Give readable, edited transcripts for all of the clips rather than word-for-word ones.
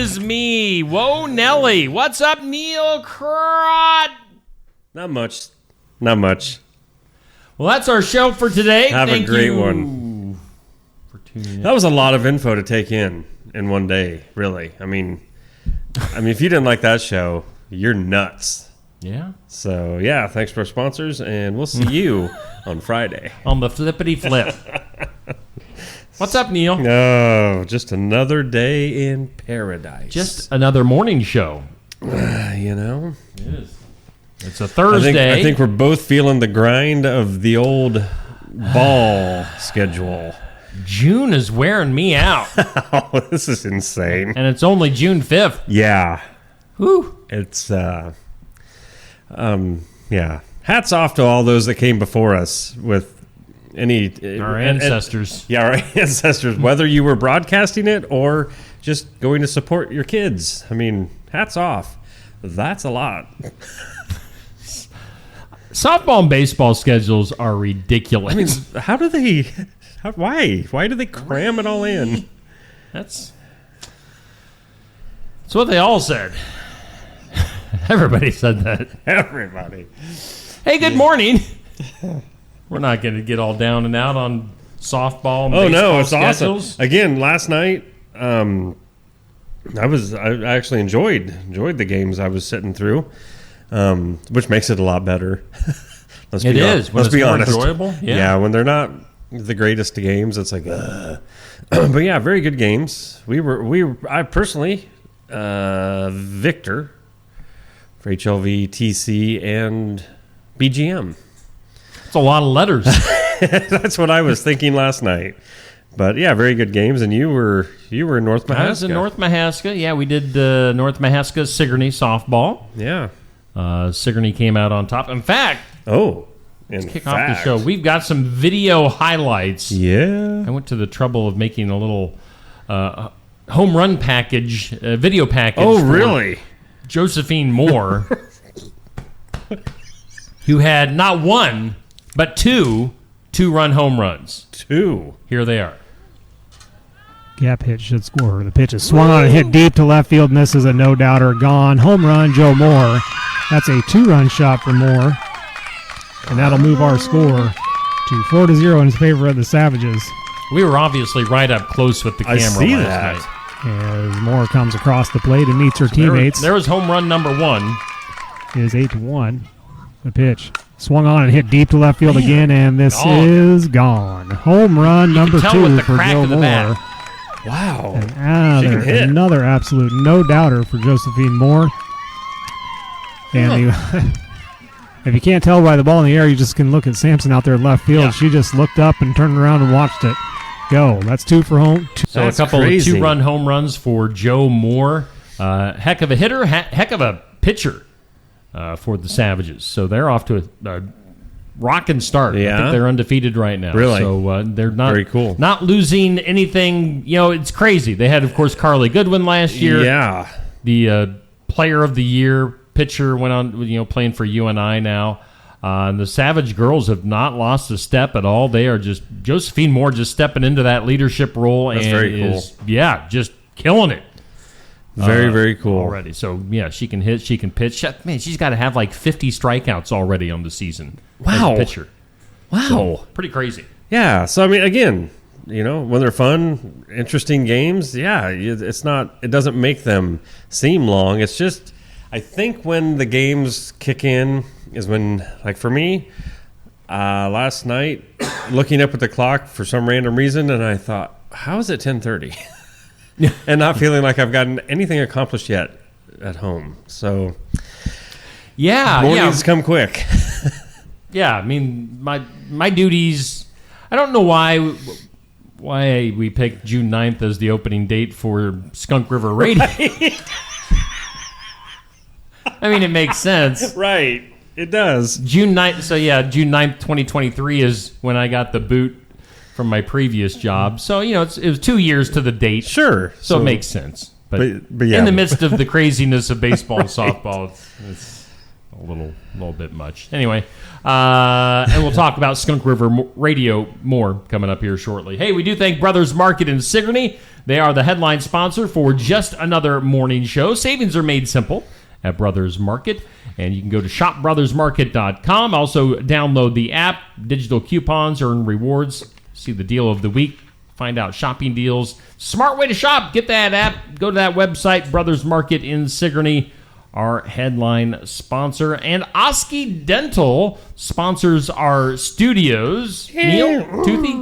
is me. Whoa, Nelly. What's up, Neil Crott? Not much. Not much. Well, that's our show for today. Have Thank a great you one. For tuning in. That was a lot of info to take in one day, really. I mean, if you didn't like that show, you're nuts. Yeah. So, yeah, thanks for our sponsors, and we'll see you on Friday. On the flippity flip. What's up, Neil? Oh, just another day in paradise. Just another morning show. You know? It is. It's a Thursday. I think we're both feeling the grind of the old ball schedule. June is wearing me out. Oh, this is insane. And it's only June 5th. Yeah. Whew. It's, yeah. Hats off to all those that came before us with Our ancestors. Yeah, our ancestors, whether you were broadcasting it or just going to support your kids. I mean, hats off. That's a lot. Softball and baseball schedules are ridiculous. I mean, why? Why do they cram it all in? That's what they all said. Everybody said that. Everybody. Hey, good morning. We're not going to get all down and out on softball and baseball no, it's schedules. awesome. Again, last night, I actually enjoyed the games I was sitting through, which makes it a lot better. Let's be honest. Enjoyable. Yeah, when they're not the greatest games, it's like, but yeah, very good games. I personally, Victor for HLV, TC, and BGM. It's a lot of letters. That's what I was thinking last night. But yeah, very good games. And you were in North Mahaska. I was in North Mahaska. Yeah, we did North Mahaska Sigourney softball. Yeah. Sigourney came out on top. In fact, let's kick off the show. We've got some video highlights. Yeah. I went to the trouble of making a little home run package, video package. Oh, really? Josephine Moore, who had not one, but two-run home runs. Two. Here they are. Gap hit should score. The pitch is swung on and hit deep to left field. Misses a no-doubter. Gone. Home run, Joe Moore. That's a two-run shot for Moore. And that'll move our score to 4-0 in favor of the Savages. We were obviously right up close with the camera last night. As Moore comes across the plate and meets her teammates. There was home run number one. It is 8-1. The pitch swung on and hit deep to left field again, and this is gone. Home run number 2 for Joe Moore. Wow. And another absolute no-doubter for Josephine Moore. And if you can't tell by the ball in the air, you just can look at Sampson out there in left field. Yeah. She just looked up and turned around and watched it go. That's two for home. So that's a couple of two-run home runs for Joe Moore. Heck of a hitter, heck of a pitcher for the Savages. So they're off to a rocking start. Yeah. I think they're undefeated right now. Really? So they're not very cool. Not losing anything. You know, it's crazy. They had, of course, Carly Goodwin last year. Yeah. The Player of the Year pitcher went on, playing for UNI now. And the Savage girls have not lost a step at all. They are just Josephine Moore just stepping into that leadership role. That's and very cool. Just killing it. Very, very cool. Already. So, yeah, she can hit, she can pitch. Man, she's got to have like 50 strikeouts already on the season. Wow. As a pitcher. Wow. So, pretty crazy. Yeah. So, I mean, again, when they're fun, interesting games, it doesn't make them seem long. It's just, I think when the games kick in is when, like for me, last night, looking up at the clock for some random reason, and I thought, how is it 10:30? And not feeling like I've gotten anything accomplished yet at home. So, mornings come quick. Yeah, I mean, my duties, I don't know why we picked June 9th as the opening date for Skunk River Radio. Right. I mean, it makes sense. Right. It does. June 9th, June 9th, 2023 is when I got the boot from my previous job. So, it was 2 years to the date. Sure. So it makes sense. But yeah. In the midst of the craziness of baseball and softball, it's a little bit much. Anyway, and we'll talk about Skunk River Radio more coming up here shortly. Hey, we do thank Brothers Market in Sigourney. They are the headline sponsor for Just Another Morning Show. Savings are made simple at Brothers Market, and you can go to shopbrothersmarket.com. Also, download the app, digital coupons, earn rewards, see the deal of the week, find out shopping deals. Smart way to shop. Get that app. Go to that website, Brothers Market in Sigourney, our headline sponsor. And Oski Dental sponsors our studios. Neil? Toothy?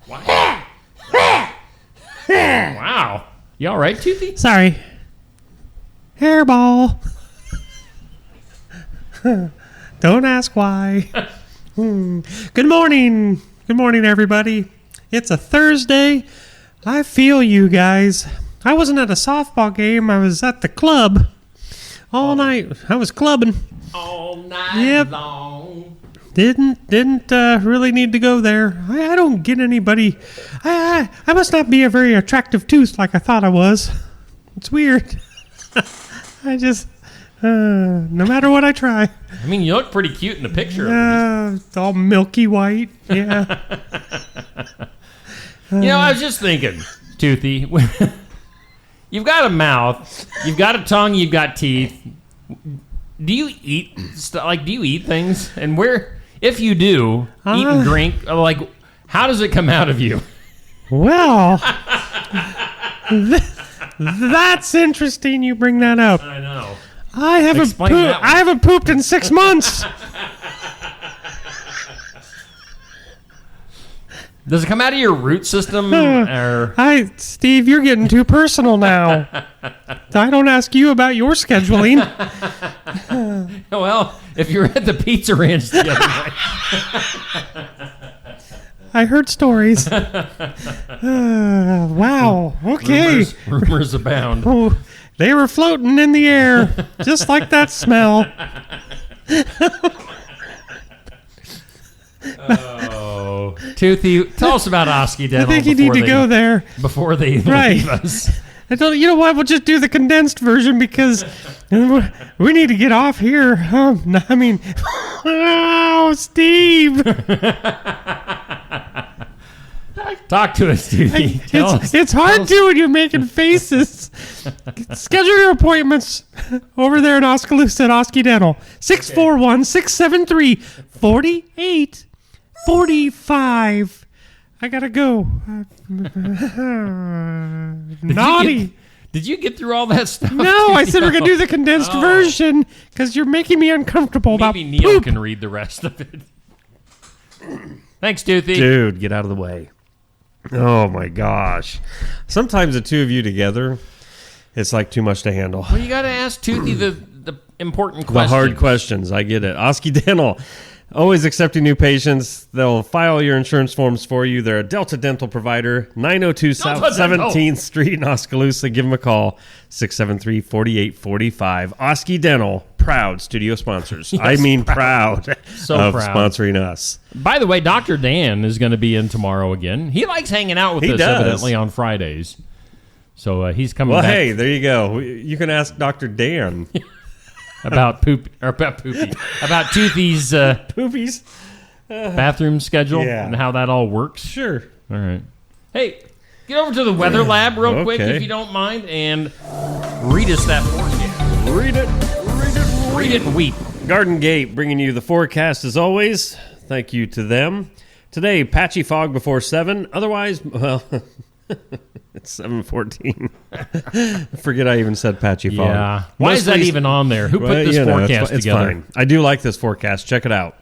What? Wow. You all right, Toothy? Sorry. Hairball. Don't ask why. Good morning. Good morning, everybody. It's a Thursday. I feel you guys. I wasn't at a softball game. I was at the club all night. I was clubbing. All night long. Didn't really need to go there. I don't get anybody. I must not be a very attractive tooth like I thought I was. It's weird. I just no matter what I try. I mean, you look pretty cute in the picture. It's all milky white. Yeah. I was just thinking, Toothy, you've got a mouth, you've got a tongue, you've got teeth. Do you eat do you eat things? And where, if you do, eat and drink, how does it come out of you? Well, that's interesting. You bring that up. I know. I haven't pooped in 6 months. Does it come out of your root system? Or? Steve, you're getting too personal now. I don't ask you about your scheduling. Well, if you're at the Pizza Ranch the other night. I heard stories. Wow. Okay. Rumors abound. Oh, they were floating in the air, just like that smell. Oh, Toothy, tell us about Oski Dental. I think you need to go there before they leave us. You know what? We'll just do the condensed version because we need to get off here. I mean, oh, Steve. Talk to us, Toothy. It's hard to when you're making faces. Schedule your appointments over there in Oskaloosa at Oski Dental. 641-673-4845. I gotta go. Naughty. Did you get through all that stuff? No, I said we're gonna do the condensed version because you're making me uncomfortable about Maybe Neil poop. can read the rest of it. Thanks, Toothy. Dude, get out of the way. Oh my gosh. Sometimes the two of you together, it's like too much to handle. Well, you got to ask Toothy the important The questions. hard questions. I get it. Oski Dental, always accepting new patients. They'll file your insurance forms for you. They're a Delta Dental provider. 902 South Delta Dental. 17th Street in Oskaloosa. Give them a call. 673-4845. Oski Dental, proud studio sponsors. Yes, I mean proud of proud. sponsoring us. By the way, Dr. Dan is going to be in tomorrow again. He likes hanging out with He us, does. evidently, on Fridays. So he's coming Well, back hey, there you go. You can ask Dr. Dan. about about Toothy's Poopies. bathroom schedule Yeah. and how that all works. Sure. All right. Hey, get over to the weather lab real quick, Okay. if you don't mind, and read us that forecast. Read it. Read it and weep. Garden Gate bringing you the forecast as always. Thank you to them. Today, patchy fog before 7. Otherwise, well, it's 7:14. Forget I even said patchy fog. Yeah. Why is that Mostly- even on there? Who put Well, this you know, forecast it's together? fine. I do like this forecast. Check it out.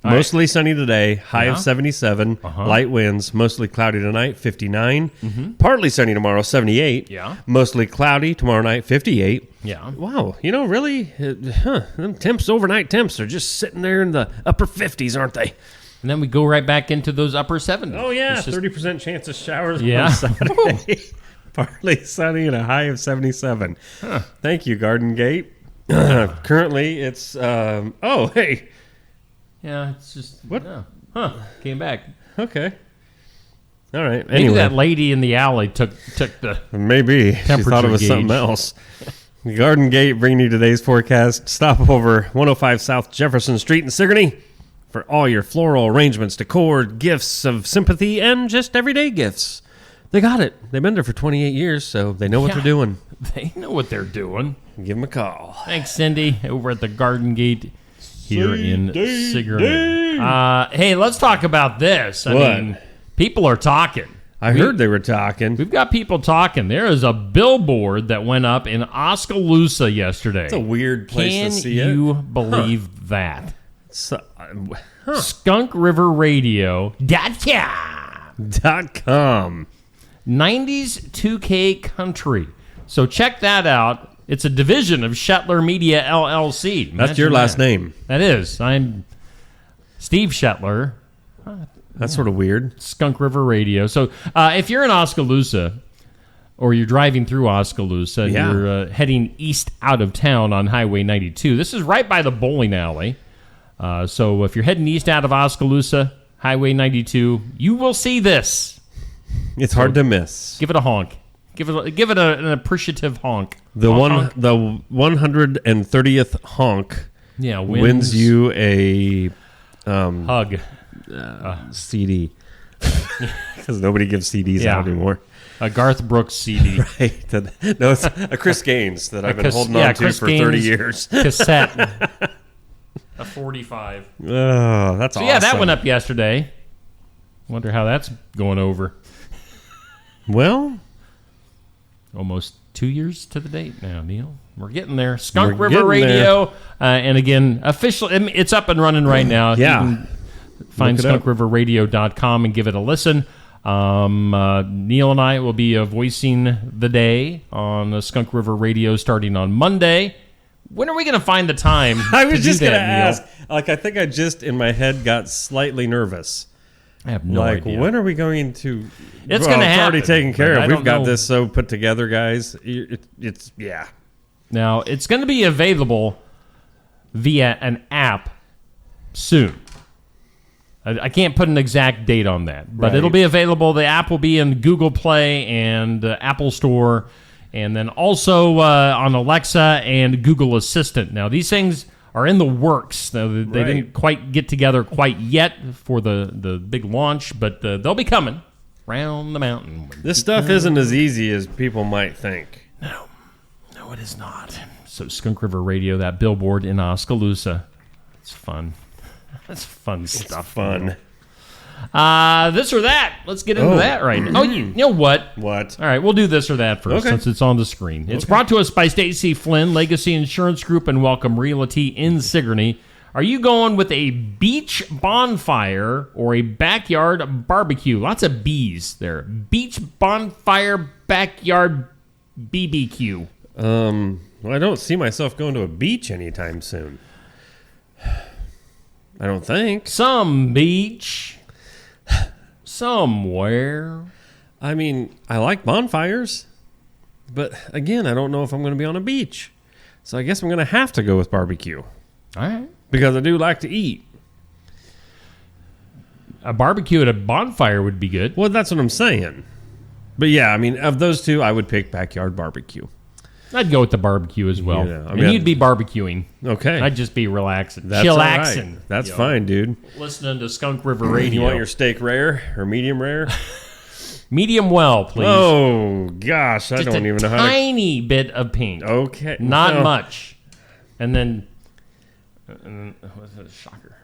All right. Mostly sunny today, high Yeah. of 77, light winds, mostly cloudy tonight, 59. Partly sunny tomorrow, 78. Yeah. Mostly cloudy tomorrow night, 58. Yeah. Wow, really? Them temps, overnight temps, are just sitting there in the upper 50s, aren't they? And then we go right back into those upper 70s. Oh, yeah, It's just- 30% chance of showers Yeah. on Saturday. Partly sunny and a high of 77. Thank you, Garden Gate. Currently, it's, hey, Yeah, it's just... What? no. Huh. Came back. okay. All right, Maybe anyway. that lady in the alley took the... Maybe. She thought Temperature it was something gauge. else. Garden Gate bringing you today's forecast. Stop over 105 South Jefferson Street in Sigourney for all your floral arrangements, decor, gifts of sympathy, and just everyday gifts. They got it. They've been there for 28 years, so they know what Yeah. they're doing. They know what they're doing. Give them a call. Thanks, Cindy, over at the Garden Gate here in Sigourney. Hey, let's talk about this. I What? mean, people are talking. I heard they were talking. We've got people talking. There is a billboard that went up in Oskaloosa yesterday. It's a weird place Can to see you believe that? So, SkunkRiverRadio.com. .com. 90s 2K Country. So check that out. It's a division of Shetler Media LLC. That's your last name. That is. I'm Steve Shetler, That's sort of weird. Skunk River Radio. So if you're in Oskaloosa or you're driving through Oskaloosa and Yeah. you're heading east out of town on Highway 92, this is right by the bowling alley. So if you're heading east out of Oskaloosa, Highway 92, you will see this. It's hard to miss. Give it a honk. Give it an appreciative honk. The Honk. 130th honk Yeah, wins you a hug. CD because nobody gives CDs Yeah. out anymore. A Garth Brooks CD. Hey, no, it's a Chris Gaines that I've been holding on to Chris for 30 Gaines years. cassette. A 45. Oh, that's So awesome. yeah, that went up yesterday. Wonder how that's going over. Well, Almost 2 years to the date now, Neil. We're getting there. Skunk We're River getting Radio. And again, officially, it's up and running right now. Yeah. You can find Look it up. skunkriverradio.com and give it a listen. Neil and I will be voicing the day on Skunk River Radio starting on Monday. When are we going to find the time I to was do just going to that, Neil? ask. Like, I think I just in my head got slightly nervous. I have no idea. When are we going to? It's gonna It's already happen, taken care but I of. don't We've got know. this so put together, guys. It's yeah. Now, it's going to be available via an app soon. I can't put an exact date on that, but Right. it'll be available. The app will be in Google Play and Apple Store, and then also on Alexa and Google Assistant. Now, these things are in the works. Now, they Right. didn't quite get together quite yet for the big launch, but they'll be coming round the mountain. This stuff isn't as easy as people might think. No, it is not. So Skunk River Radio, that billboard in Oskaloosa. It's fun. That's fun stuff. Fun. This or that. Let's get into Oh. that right now. Oh, you know what? What? All right, we'll do this or that first Okay. since it's on the screen. It's brought to us by Stacy Flynn, Legacy Insurance Group, and Welcome Realty in Sigourney. Are you going with a beach bonfire or a backyard barbecue? Lots of B's there. Beach bonfire, backyard BBQ. Well, I don't see myself going to a beach anytime soon. I don't think. Some beach. Somewhere. I mean, I like bonfires, but again, I don't know if I'm going to be on a beach. So I guess I'm going to have to go with barbecue All right. because I do like to eat. A barbecue at a bonfire would be good. Well, that's what I'm saying. But yeah, I mean, of those two, I would pick backyard barbecue. I'd go with the barbecue as well. Yeah, I and mean, you'd be barbecuing. Okay. I'd just be relaxing. That's all right. Chillaxing. That's You know, fine, dude. Listening to Skunk River Radio. You want your steak rare or medium rare? medium well, please. Oh, gosh. I just don't a even know how to. tiny bit of pink. Okay. Not well, much. And then what's it? Shocker.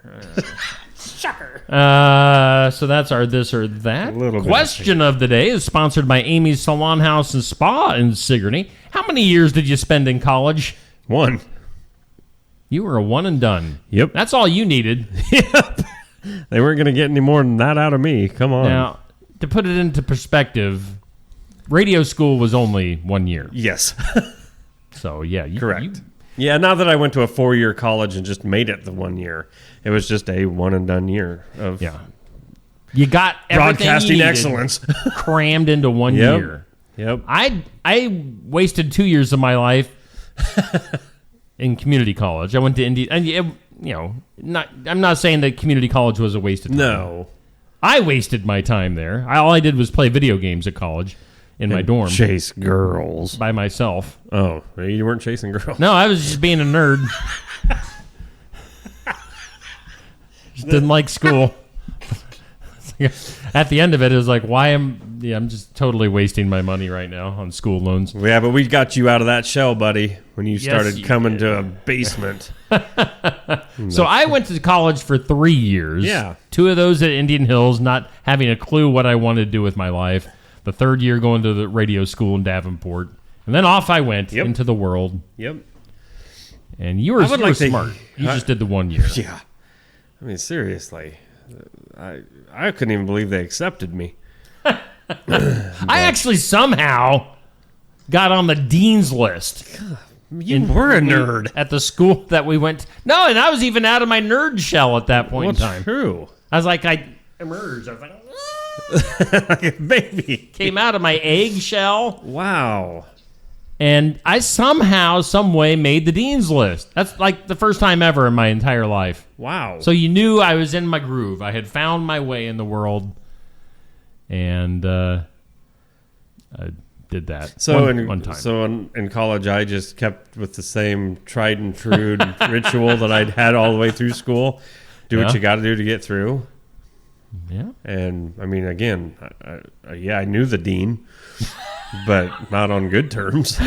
Shocker. So that's our this or that. A little bit of Question of the day is sponsored by Amy's Salon House and Spa in Sigourney. How many years did you spend in college? One. You were a one and done. Yep. That's all you needed. They weren't going to get any more than that out of me. Come on. Now, to put it into perspective, radio school was only 1 year. Yes. So, yeah. Correct. Yeah, not that I went to a 4-year college and just made it the 1 year. It was just a one and done year of Yeah. You got everything broadcasting you needed excellence. crammed into 1 Yep. year. Yep. I wasted 2 years of my life in community college. I went to India, and I'm not saying that community college was a waste of time. No. I wasted my time there. All I did was play video games at college in my dorm Chase girls. by myself. Oh, you weren't chasing girls. No, I was just being a nerd. Just didn't like school. At the end of it, it was like, why am I'm just totally wasting my money right now on school loans. Yeah, but we got you out of that shell, buddy, when you started you coming did. to a basement. So I went to college for 3 years. Yeah. 2 of those at Indian Hills, not having a clue what I wanted to do with my life. The 3rd year going to the radio school in Davenport. And then off I went into the world. Yep. And you were smart. You just did the 1 year. Yeah. I mean, seriously. I couldn't even believe they accepted me. I actually somehow got on the dean's list. You were a nerd. At the school that we went to. No, and I was even out of my nerd shell at that point in time. True. I was like, I emerged. I was like, Like a baby. came out of my egg shell. Wow. And I somehow, some way made the dean's list. That's like the first time ever in my entire life. Wow. So you knew I was in my groove. I had found my way in the world. And I did that one time. So in college, I just kept with the same tried and true ritual that I'd had all the way through school. Do what Yeah. you got to do to get through. Yeah. And I mean, again, I knew the dean, but not on good terms.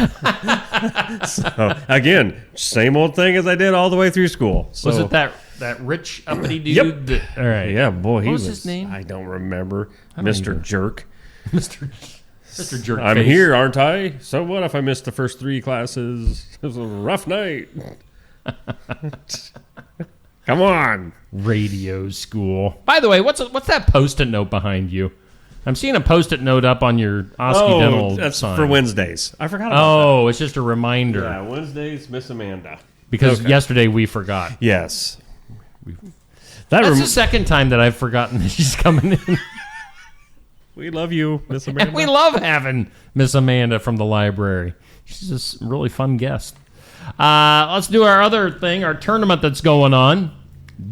So again, same old thing as I did all the way through school. So, Was it that rich uppity dude? Yep. All right. Yeah, boy, he What was his name? I don't remember. don't Mr. either. Jerk. Mr. Jerk. I'm here, aren't I? So what if I missed the first 3 classes? It was a rough night. Come on. Radio school. By the way, what's that Post-it note behind you? I'm seeing a Post-it note up on your Oski Dental that's sign. for Wednesdays. I forgot about Oh, it's just a reminder that. Yeah, Wednesdays, Miss Amanda. because yesterday we forgot. Yes. That's the second time that I've forgotten that she's coming in. We love you, Miss Amanda. And we love having Miss Amanda from the library. She's just a really fun guest. Let's do our other thing, our tournament that's going on.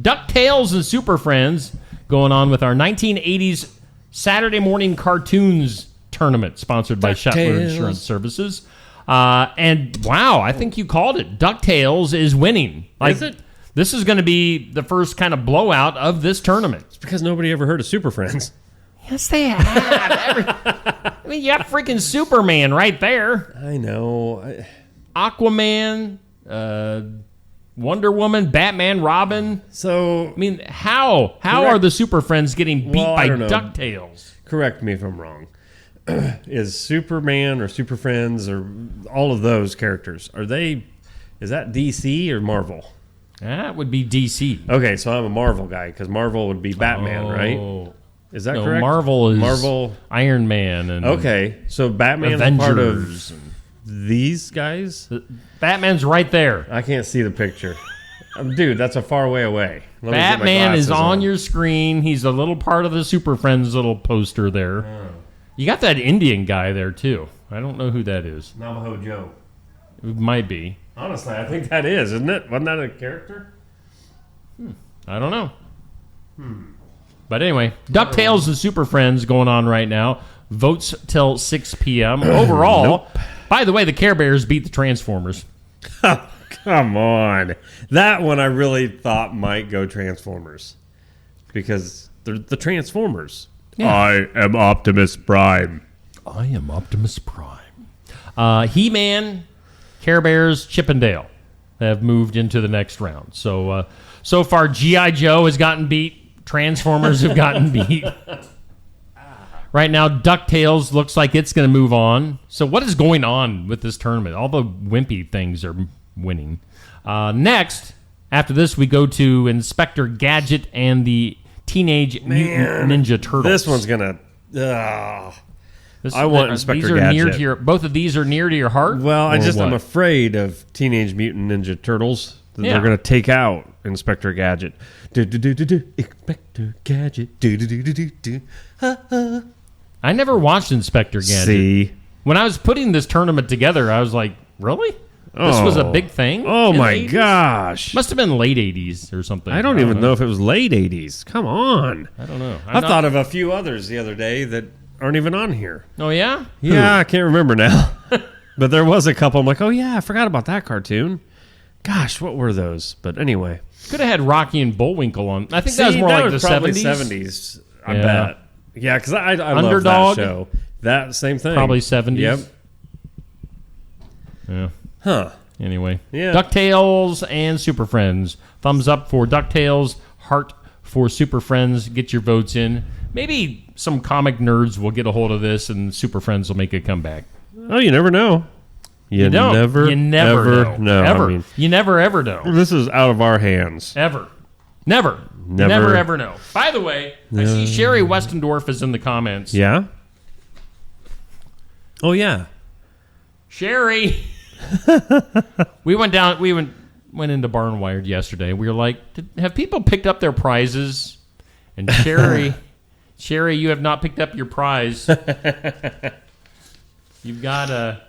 DuckTales and Super Friends going on with our 1980s Saturday morning cartoons tournament sponsored by Shetler Insurance Services. And wow, I think you called it. DuckTales is winning. Is it? This is going to be the first kind of blowout of this tournament. It's because nobody ever heard of Super Friends. Yes, they have. I mean, you got freaking Superman right there. I know. Aquaman, Wonder Woman, Batman, Robin. So, I mean, how Correct. are the Super Friends getting beat Well, by I don't know. DuckTales? correct me if I'm wrong. Is Superman or Super Friends or all of those characters, is that DC or Marvel? That would be DC. Okay, so I'm a Marvel guy because Marvel would be Batman, right? Is that No, correct? Marvel is Marvel. Iron Man and Okay, so Batman's part of Avengers. these guys? Batman's right there. I can't see the picture. Dude, that's a far way away. Let me get my Batman is glasses on your screen. He's a little part of the Super Friends little poster there. You got that Indian guy there too. I don't know who that is. Navajo Joe. It might be. Honestly, I think that is, isn't it? Wasn't that a character? I don't know. But anyway, DuckTales and Super Friends going on right now. Votes till 6 p.m. Overall, by the way, the Care Bears beat the Transformers. Come on. That one I really thought might go Transformers. Because they're the Transformers. Yeah. I am Optimus Prime. I am Optimus Prime. He-Man, Care Bears, Chip and Dale have moved into the next round. So, so far, G.I. Joe has gotten beat. Transformers have gotten beat. Right now, DuckTales looks like it's going to move on. So what is going on with this tournament? All the wimpy things are winning. Next, after this, we go to Inspector Gadget and the Teenage Mutant Ninja Turtles. This one's going to... I want Inspector these are near Gadget. to your, both of these are near to your heart? Well, Or I'm what? afraid of Teenage Mutant Ninja Turtles. That Yeah. They're going to take out Inspector Gadget. Inspector Gadget. I never watched Inspector Gadget. See? When I was putting this tournament together, I was like, really? This was a big thing? Oh in the my 80s? gosh. Must have been late 80s or something. I don't even know if it was late 80s. Come on. I don't know. I thought of a few others the other day that aren't even on here. Oh, yeah? Yeah, I can't remember now. But there was a couple. I'm like, oh, yeah, I forgot about that cartoon. Gosh, what were those? But anyway. Could have had Rocky and Bullwinkle on. I think that was more like the probably 70s. 70s. I Yeah. bet. Yeah, because I love Underdog? that show. That same thing. Probably 70s. Yep. Yeah. Huh. Anyway. Yeah. DuckTales and Super Friends. Thumbs up for DuckTales. Heart for Super Friends. Get your votes in. Maybe some comic nerds will get a hold of this and Super Friends will make a comeback. Oh, you never know. You don't. never, You never ever know. know. Ever. I mean, You never ever know. this is out of our hands. Ever. Never. Never. Never ever know. By the way, I see Sherry Westendorf is in the comments. Yeah? Oh, yeah. Sherry. we went into Barnwired yesterday. We were like, have people picked up their prizes? And Sherry, you have not picked up your prize. You've got a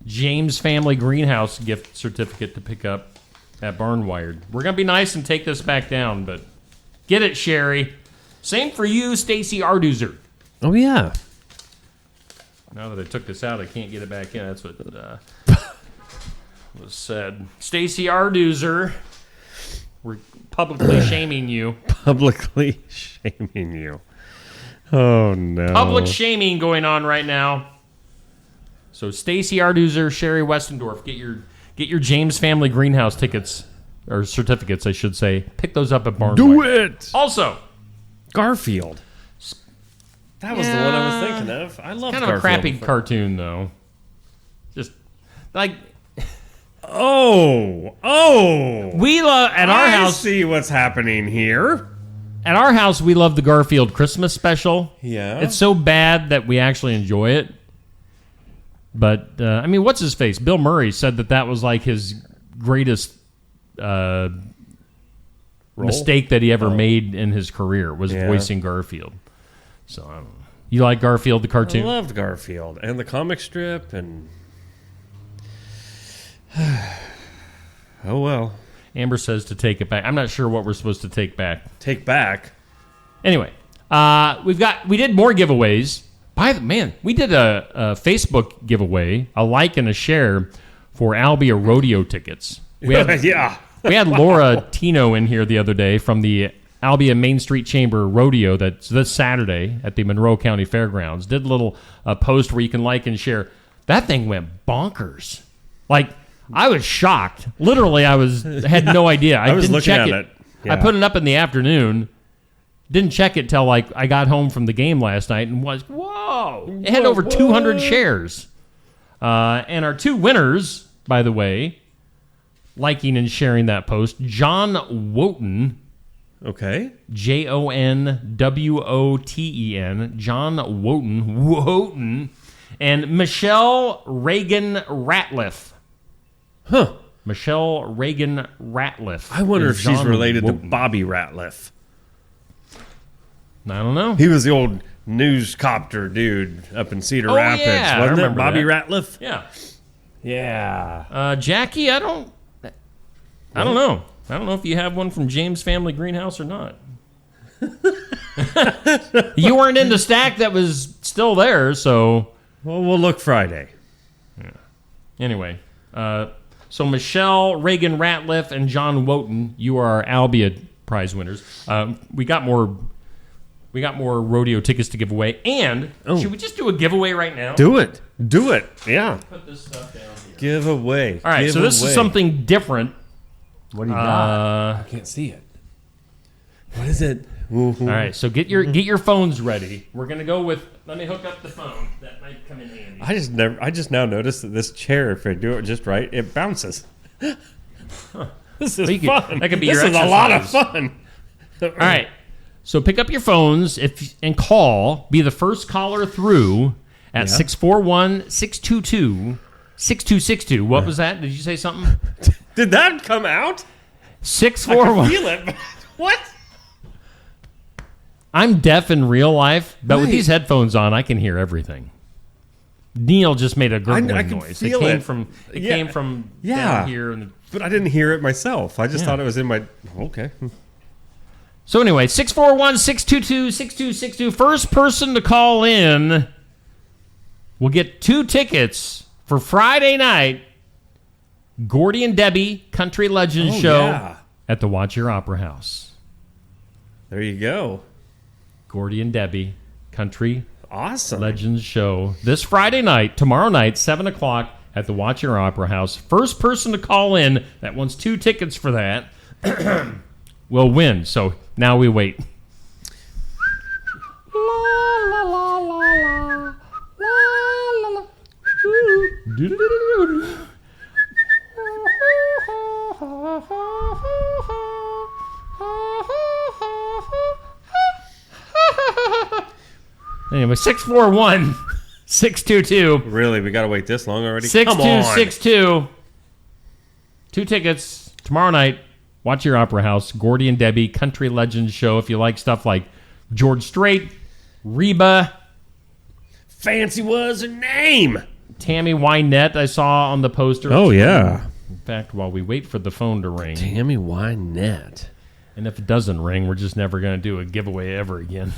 James Family Greenhouse gift certificate to pick up at Barnwired. We're going to be nice and take this back down, but get it, Sherry. Same for you, Stacy Arduzer. Oh, yeah. Now that I took this out, I can't get it back in. That's what was said. Stacy Arduzer, we're publicly shaming you. Publicly shaming you. Oh, no. Public shaming going on right now. So Stacy Arduzer, Sherry Westendorf, get your James Family Greenhouse tickets, or certificates, I should say. Pick those up at Barnwired. Do it! Also, Garfield. That was the one I was thinking of. I love kind of Garfield. a crappy cartoon, though. Just like Oh! we love at our I house. see what's happening here. At our house, we love the Garfield Christmas special. Yeah. It's so bad that we actually enjoy it. But, I mean, what's his face? Bill Murray said that was like his greatest mistake that he ever made in his career was voicing Garfield. So, I don't know. You like Garfield, the I cartoon? loved Garfield and the comic strip and... Oh, well. Amber says to take it back. I'm not sure what we're supposed to take back. Take back. Anyway, we did more giveaways. We did a Facebook giveaway, a like and a share for Albia rodeo tickets. We had, Yeah. we had Laura Tino in here the other day from the Albia Main Street Chamber Rodeo that's this Saturday at the Monroe County Fairgrounds. Did a little post where you can like and share. That thing went bonkers. Like, I was shocked. Literally, had no idea. I was didn't looking check at it. it. Yeah. I put it up in the afternoon. Didn't check it till like I got home from the game last night and was, whoa! It had over 200 shares. And our two winners, by the way, liking and sharing that post, John Woten, Okay. Jonwoten, John Woten, and Michelle Reagan Ratliff. Huh. Michelle Reagan Ratliff. I wonder is if she's John related to Woten. Bobby Ratliff. I don't know. He was the old newscopter dude up in Cedar Oh, Rapids, yeah, I wasn't it? remember Bobby that. Ratliff? Yeah. Yeah. Jackie, I don't know. I don't know if you have one from James Family Greenhouse or not. You weren't in the stack that was still there, so Well, we'll look Friday. anyway. So Michelle, Reagan Ratliff, and John Woten, you are our Albia prize winners. We got more rodeo tickets to give away, and should we just do a giveaway right now? Do it. Yeah. Put this stuff down here. Give away. All right, Give so this away. is something different. What do you got? I can't see it. What is it? All right, so get your phones ready. We're gonna go with. Let me hook up the phone. That might come in handy. I just now noticed that this chair, if I do it just right, it bounces. This is Well, you could- fun. that could be this your is a lot of exercise. fun. All right, so pick up your phones and call. Be the first caller through at 641-622-6262. What was that? Did you say something? Did that come out? I 641. feel it. What? I'm deaf in real life, but with Right. these headphones on, I can hear everything. Neil just made a gurgling I can noise. feel it came it. from Yeah. came from Yeah. down here. But I didn't hear it myself. I just Yeah. thought it was in my. Okay. So anyway, 641-622-6262. First person to call in will get 2 tickets for Friday night, Gordy and Debbie Country Legends Oh, Show yeah. at the Watch Your Opera House. There you go. Gordy and Debbie Country Awesome. Legends show this Friday night, tomorrow night, 7 o'clock at the Watch Your Opera House. First person to call in that wants 2 tickets for that will win. So now we wait. Anyway, 641-622. Really, we got to wait this long already? Come on. 6262. 2 tickets tomorrow night. Watch Your Opera House. Gordy and Debbie Country Legends show. If you like stuff like George Strait, Reba, Fancy was her name. Tammy Wynette, I saw on the poster. Oh, yeah. In fact, while we wait for the phone to ring, Tammy Wynette. and if it doesn't ring, we're just never going to do a giveaway ever again.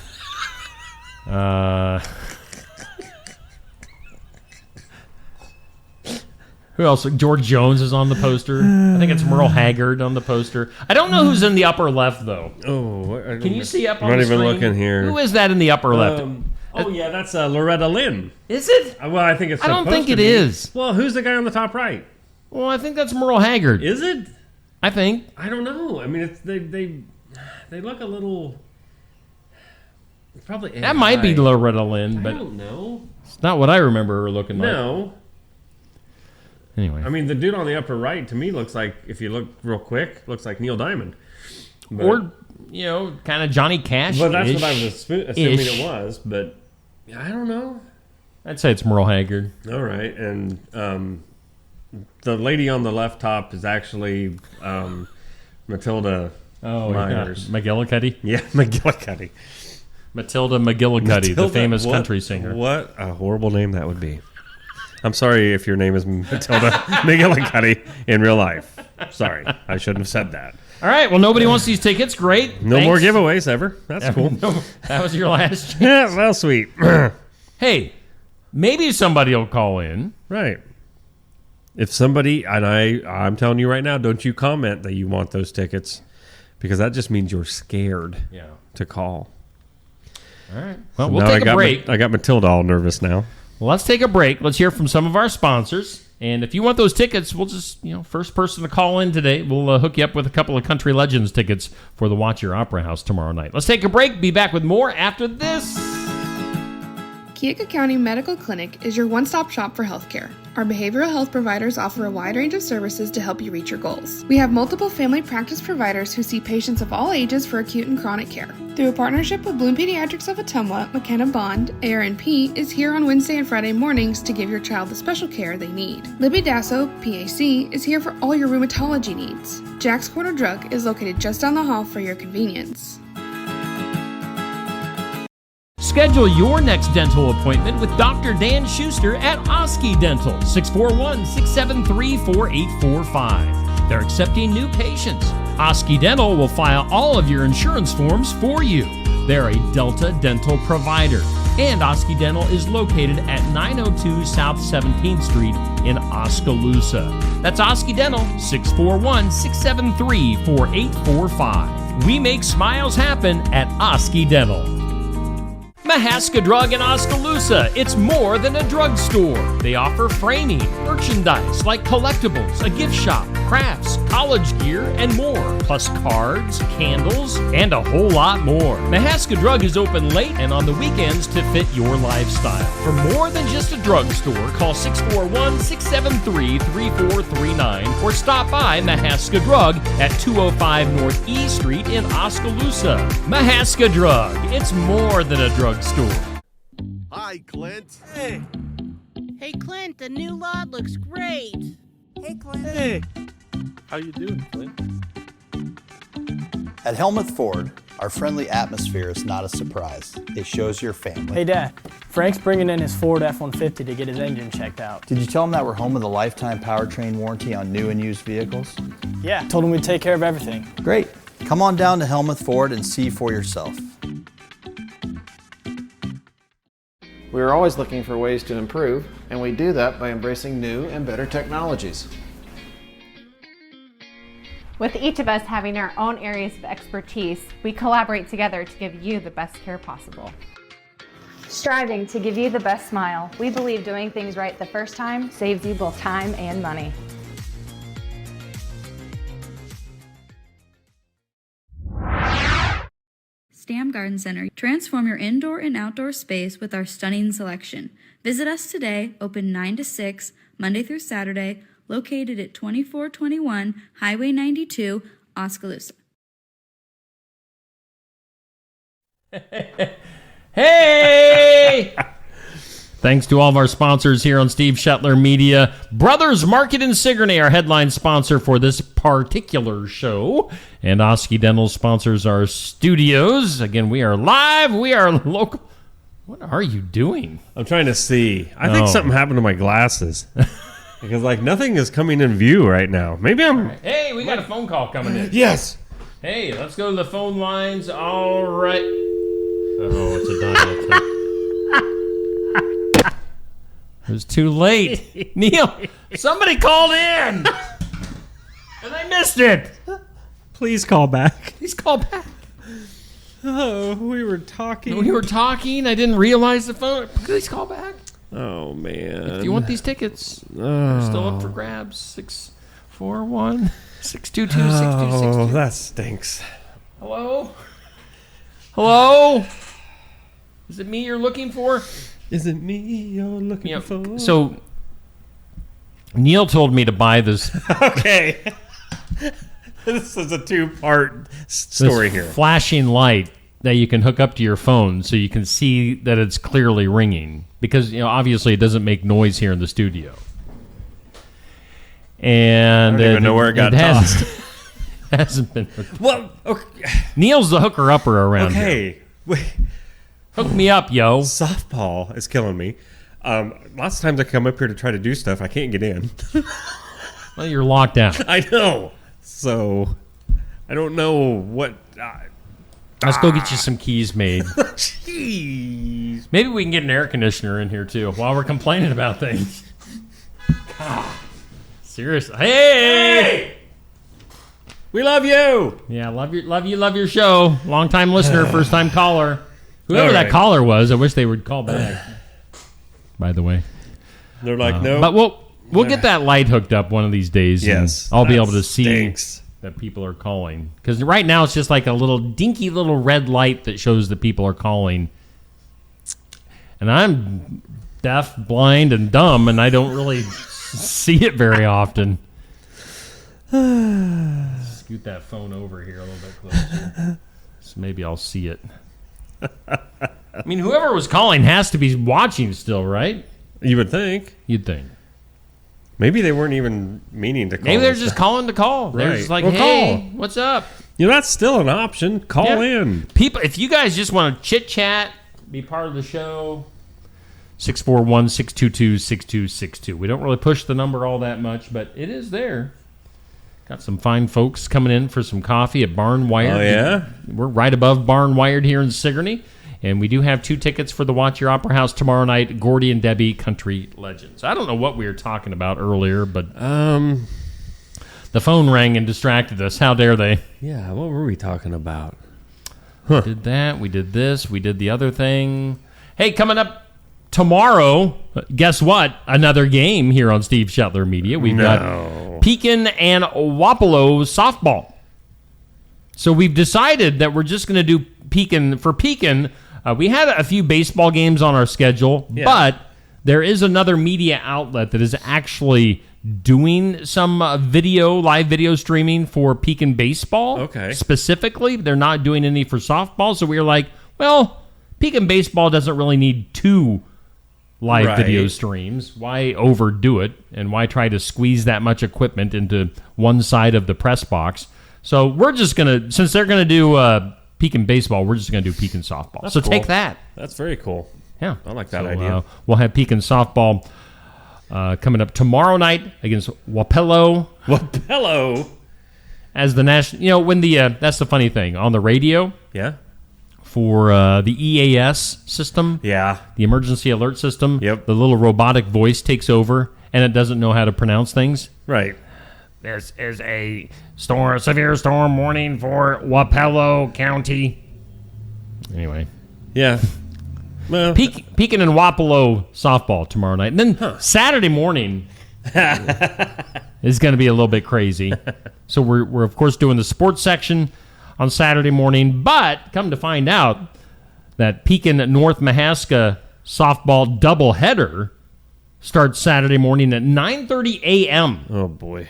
Who else? George Jones is on the poster. I think it's Merle Haggard on the poster. I don't know who's in the upper left, though. Oh, Can you see up on I'm the not even screen? looking here. Who is that in the upper left? Oh, yeah, that's Loretta Lynn. Is it? Well, I think it's I don't supposed think to it be. is. Well, who's the guy on the top right? Well, I think that's Merle Haggard. Is it? I think. I don't know. I mean, it's they look a little. It's probably That might be Loretta Lynn, I but don't know. it's not what I remember her looking like. No, Anyway. I mean the dude on the upper right to me looks like, if you look real quick, looks like Neil Diamond. But, Or, kind of Johnny Cash. but that's what I was assuming Ish. it was. But I don't know. I'd say it's Merle Haggard. All right, and the lady on the left top is actually Matilda. Myers. Yeah. McGillicuddy. Yeah, McGillicuddy. Matilda McGillicuddy, the Matilda- famous what- country singer. What a horrible name that would be. I'm sorry if your name is Matilda McGillicuddy in real life. Sorry, I shouldn't have said that. All right, well, nobody wants these tickets. Great. No Thanks. more giveaways ever. That's cool. That was your last chance. Yeah, well, sweet. Hey, maybe somebody will call in. Right. If somebody, and I'm telling you right now, don't you comment that you want those tickets, because that just means you're scared Yeah. to call. All right. Well, So we'll now take a break. I got Matilda all nervous now. Well, let's take a break. Let's hear from some of our sponsors. And if you want those tickets, we'll just, first person to call in today, we'll hook you up with a couple of Country Legends tickets for the Watch Your Opera House tomorrow night. Let's take a break. Be back with more after this. Keokuk County Medical Clinic is your one-stop shop for healthcare. Our behavioral health providers offer a wide range of services to help you reach your goals. We have multiple family practice providers who see patients of all ages for acute and chronic care. Through a partnership with Bloom Pediatrics of Ottumwa, McKenna Bond, ARNP, is here on Wednesday and Friday mornings to give your child the special care they need. Libby Dasso, PAC, is here for all your rheumatology needs. Jack's Corner Drug is located just down the hall for your convenience. Schedule your next dental appointment with Dr. Dan Schuster at Oski Dental, 641-673-4845. They're accepting new patients. Oski Dental will file all of your insurance forms for you. They're a Delta dental provider. And Oski Dental is located at 902 South 17th Street in Oskaloosa. That's Oski Dental, 641-673-4845. We make smiles happen at Oski Dental. Mahaska Drug in Oskaloosa. It's more than a drugstore. They offer framing, merchandise like collectibles, a gift shop, crafts, college gear, and more. Plus cards, candles, and a whole lot more. Mahaska Drug is open late and on the weekends to fit your lifestyle. For more than just a drugstore, call 641-673-3439 or stop by Mahaska Drug at 205 North E Street in Oskaloosa. Mahaska Drug. It's more than a drugstore. Hi, Clint. Hey. Hey, Clint, the new lot looks great. Hey, Clint. Hey. How you doing, Clint? At Helmuth Ford, our friendly atmosphere is not a surprise. It shows your family. Hey, Dad. Frank's bringing in his Ford F-150 to get his engine checked out. Did you tell him that we're home with a lifetime powertrain warranty on new and used vehicles? Yeah, told him we'd take care of everything. Great. Come on down to Helmuth Ford and see for yourself. We are always looking for ways to improve, and we do that by embracing new and better technologies. With each of us having our own areas of expertise, we collaborate together to give you the best care possible. Striving to give you the best smile. We believe doing things right the first time saves you both time and money. Stam Garden Center. Transform your indoor and outdoor space with our stunning selection. Visit us today, open 9 to 6, Monday through Saturday, located at 2421 Highway 92, Oskaloosa. Hey! Thanks to all of our sponsors here on Steve Shetler Media. Brothers Market in Sigourney, our headline sponsor for this particular show. And Oski Dental sponsors our studios. Again, we are live. We are local. What are you doing? I'm trying to see. I think something happened to my glasses. Because, nothing is coming in view right now. Maybe I'm... Hey, we got a phone call coming in. Yes. Hey, let's go to the phone lines. All right. Oh, it's a dial tone. It was too late. Neil, somebody called in. And I missed it. Please call back. Please call back. Oh, we were talking. I didn't realize the phone. Please call back. Oh, man. If you want these tickets, they're still up for grabs. 641 622 6262. Oh, that stinks. Hello? Hello? Is it me you're looking for? Is it me you're looking for? So, Neil told me to buy this. Okay. This is a two-part story here. Flashing light that you can hook up to your phone so you can see that it's clearly ringing. Because, obviously it doesn't make noise here in the studio. And I don't even know where it got tossed. Hasn't been. Well, okay. Neil's the hooker-upper around here. Okay. Wait. Hook me up, yo. Softball is killing me. Lots of times I come up here to try to do stuff. I can't get in. Well, you're locked out. I know. So, I don't know what... Let's go get you some keys made. Jeez. Maybe we can get an air conditioner in here, too, while we're complaining about things. God. Seriously. Hey! We love you! Yeah, love your show. Long-time listener, first-time caller. Whoever that caller was, I wish they would call back. By the way. They're like, no. But we'll get that light hooked up one of these days. Yes. I'll be able to see stinks. that people are calling. Because right now it's just like a little dinky little red light that shows that people are calling. And I'm deaf, blind, and dumb, and I don't really see it very often. Scoot that phone over here a little bit closer. So maybe I'll see it. I mean, whoever was calling has to be watching still, right? You would think. You'd think. Maybe they weren't even meaning to call. Maybe they're just calling to call. They're just like, hey, what's up? That's still an option. Call in. People, if you guys just want to chit-chat, be part of the show, 641-622-6262. We don't really push the number all that much, but it is there. Got some fine folks coming in for some coffee at Barn Wired. Oh, yeah? We're right above Barn Wired here in Sigourney. And we do have 2 tickets for the Watch Your Opera House tomorrow night, Gordy and Debbie Country Legends. I don't know what we were talking about earlier, but the phone rang and distracted us. How dare they? Yeah, what were we talking about? We did that. We did this. We did the other thing. Hey, coming up tomorrow, guess what? Another game here on Steve Shetler Media. We've got Pekin and Wapello softball. So we've decided that we're just going to do Pekin. For Pekin, we had a few baseball games on our schedule, but there is another media outlet that is actually doing some live video streaming for Pekin baseball. Okay. Specifically, they're not doing any for softball. So we were like, well, Pekin baseball doesn't really need 2 live video streams. Why overdo it? And why try to squeeze that much equipment into one side of the press box? So we're just going to, since they're going to do Pekin baseball, we're just going to do Pekin softball. That's so cool. Take that. That's very cool. Yeah. I like that idea. We'll have Pekin softball coming up tomorrow night against Wapello. Wapello. As the national, when the, that's the funny thing, on the radio. Yeah. For the EAS system. Yeah. The emergency alert system. Yep. The little robotic voice takes over and it doesn't know how to pronounce things. Right. This is a severe storm warning for Wapello County. Anyway. Yeah. Well. Pekin and Wapello softball tomorrow night. And then Saturday morning is going to be a little bit crazy. So we're of course doing the sports section on Saturday morning, but come to find out that Pekin North Mahaska softball doubleheader starts Saturday morning at 9:30 a.m. Oh boy.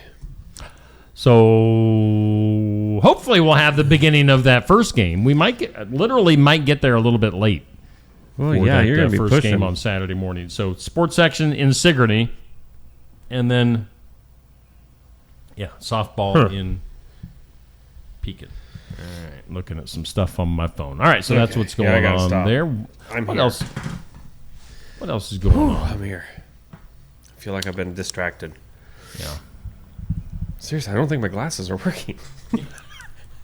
So hopefully we'll have the beginning of that first game. We might get there a little bit late. Oh yeah, you're going to be first pushing. game on Saturday morning. So sports section in Sigourney, and then softball in Pekin. All right, looking at some stuff on my phone. All right, so that's what's going on there. What else? What else is going on? I'm here. I feel like I've been distracted. Yeah. Seriously, I don't think my glasses are working.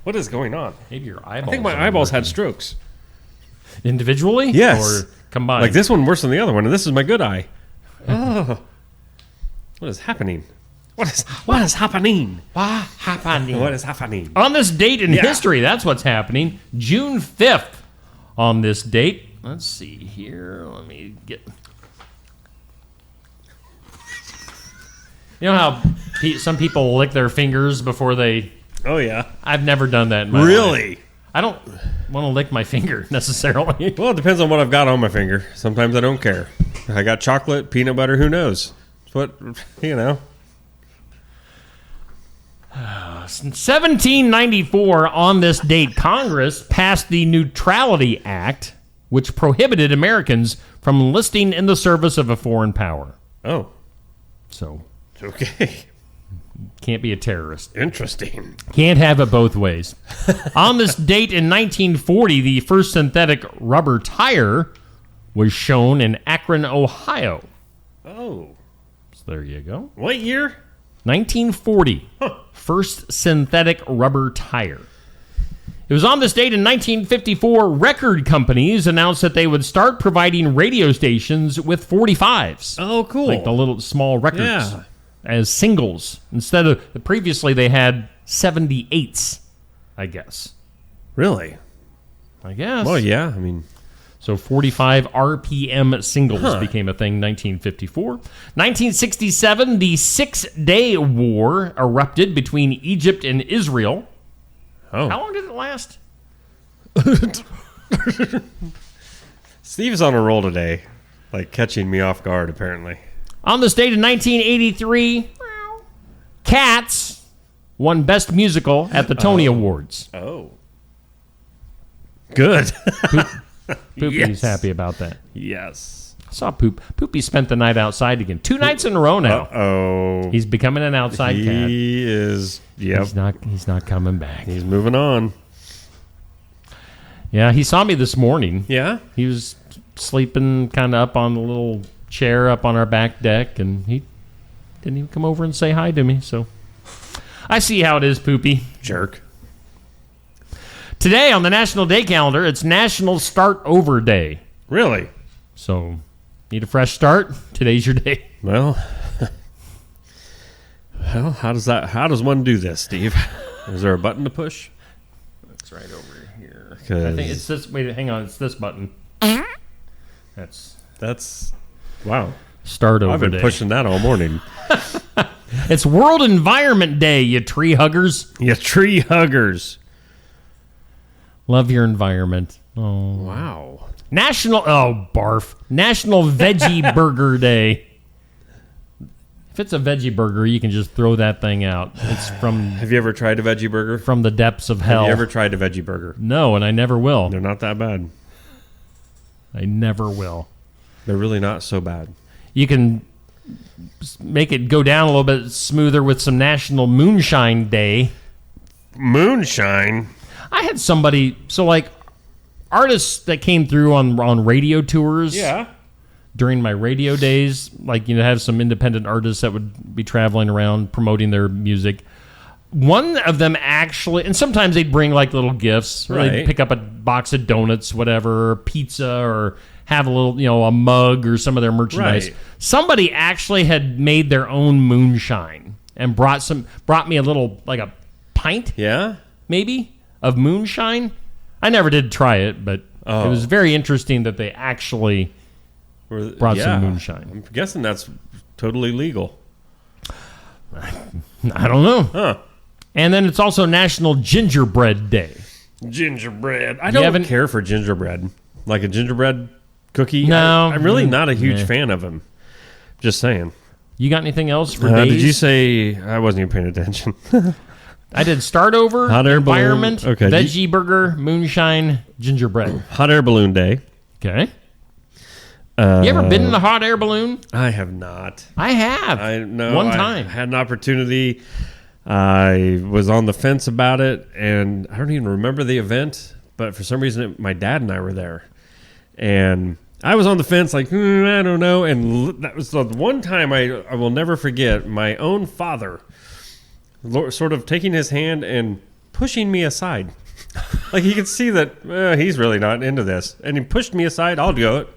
What is going on? Maybe your eyeballs. I think my eyeballs had strokes. Individually? Yes. Or combined? Like this one worse than the other one, and this is my good eye. Oh. What is happening? What is happening? What is happening? On this date in history, that's what's happening. June 5th on this date. Let's see here. Let me get... You know how some people lick their fingers before they... Oh, yeah. I've never done that in my life. I don't want to lick my finger necessarily. Well, it depends on what I've got on my finger. Sometimes I don't care. I got chocolate, peanut butter, who knows? It's what, 1794, on this date, Congress passed the Neutrality Act, which prohibited Americans from enlisting in the service of a foreign power. Oh. So... Okay. Can't be a terrorist. Interesting. Can't have it both ways. On this date in 1940, the first synthetic rubber tire was shown in Akron, Ohio. Oh. So there you go. What year? 1940. First synthetic rubber tire. It was on this date in 1954, record companies announced that they would start providing radio stations with 45s. Oh, cool. Like the little small records. Yeah. As singles. Instead of, previously they had 78s, I guess. Really? I guess. Well, yeah, I mean... So 45 RPM singles became a thing in 1954. 1967, the Six-Day War erupted between Egypt and Israel. Oh. How long did it last? Steve's on a roll today. Like catching me off guard, apparently. On this date in 1983, Cats won Best Musical at the Tony Awards. Oh. Good. Poopy's happy about that. Yes. I saw Poopy spent the night outside again. 2 nights in a row now. Uh-oh. He's becoming an outside cat. He is. Yep. He's not coming back. He's moving on. Yeah, he saw me this morning. Yeah? He was sleeping kind of up on the little chair up on our back deck, and he didn't even come over and say hi to me. So I see how it is, Poopy. Jerk. Today on the National Day calendar, it's National Start Over Day. Really? So, need a fresh start? Today's your day. Well, how does one do this, Steve? Is there a button to push? It's right over here. I think it's this. Wait, hang on. It's this button. That's wow. Start over I've been day. pushing that all morning. It's World Environment Day, you tree huggers. You tree huggers. Love your environment. Oh. Wow. National Veggie Burger Day. If it's a veggie burger, you can just throw that thing out. It's from... Have you ever tried a veggie burger? From the depths of hell. Have you ever tried a veggie burger? No, and I never will. They're not that bad. I never will. They're really not so bad. You can make it go down a little bit smoother with some National Moonshine Day. Moonshine? I had somebody... So, like, artists that came through on radio tours... Yeah. During my radio days, like, have some independent artists that would be traveling around promoting their music. One of them actually, and sometimes they'd bring like little gifts, or they'd pick up a box of donuts, whatever, or pizza, or have a little, a mug or some of their merchandise. Right. Somebody actually had made their own moonshine and brought me a little, like a pint, yeah, maybe, of moonshine. I never did try it, but It was very interesting that they actually brought some moonshine. I'm guessing that's totally legal. I don't know. Huh. And then it's also National Gingerbread Day. Gingerbread. I don't care for gingerbread. Like a gingerbread cookie. No. I'm really not a huge fan of them. Just saying. You got anything else for days? Did you say... I wasn't even paying attention. I did Start Over, Hot air balloon. Environment, Okay. Veggie Burger, Moonshine, Gingerbread. Hot air balloon day. Okay. You ever been in a hot air balloon? I have not. I have. One time. I had an opportunity. I was on the fence about it, and I don't even remember the event, but for some reason, my dad and I were there. And I was on the fence, like, I don't know. And that was the one time I will never forget my own father sort of taking his hand and pushing me aside. Like, he could see that he's really not into this. And he pushed me aside. I'll do it.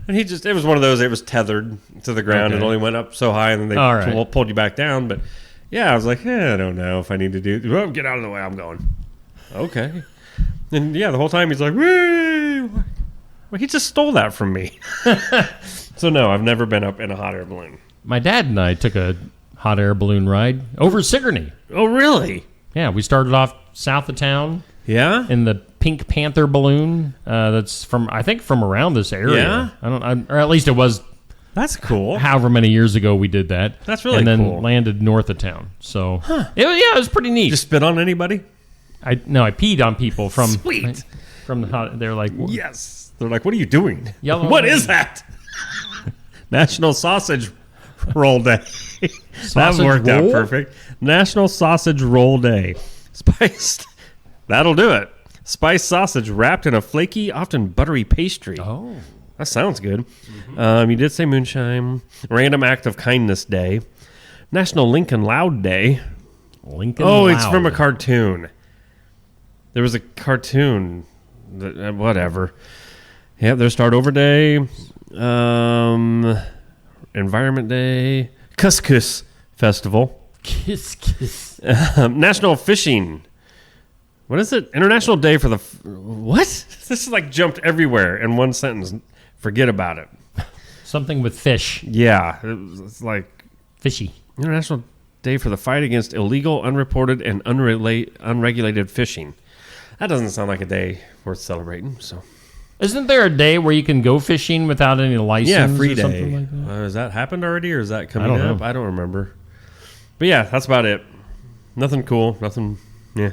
And it was one of those, it was tethered to the ground. Okay. It only went up so high, and then they pulled you back down. But yeah, I was like, I don't know if I need to do it. Well, get out of the way, I'm going. Okay. And yeah, the whole time he's like, woo! Well, he just stole that from me. So no, I've never been up in a hot air balloon. My dad and I took a hot air balloon ride over Sigourney. Oh, really? Yeah, we started off south of town. Yeah? In the Pink Panther balloon that's from around this area. Yeah? Or at least it was. That's cool. However many years ago we did that. That's really cool. And cool. then landed north of town. So, it was pretty neat. Just spit on anybody? I peed on people from... Sweet. From the hot... They're like... Yes. They're like, what are you doing? Yellow What is that? National Sausage Roll Day. That worked out perfect. National Sausage Roll Day. Spiced. That'll do it. Spiced sausage wrapped in a flaky, often buttery pastry. Oh. That sounds good. You did say moonshine. Random Act of Kindness Day. National Lincoln Loud Day. Lincoln Loud. It's from a cartoon. There was a cartoon. Whatever. Yeah, there's Start Over Day. Environment Day. Couscous Festival. Kiss. National Fishing. What is it? International Day for the... What? This is like jumped everywhere in one sentence. Forget about it. Something with fish. Yeah. It's like... Fishy. International Day for the fight against illegal, unreported, and unregulated fishing. That doesn't sound like a day worth celebrating, so... Isn't there a day where you can go fishing without any license? Yeah, free or day. Something like that? Has that happened already, or is that coming I don't up? know. I don't remember. But yeah, that's about it. Nothing cool. Nothing... Yeah.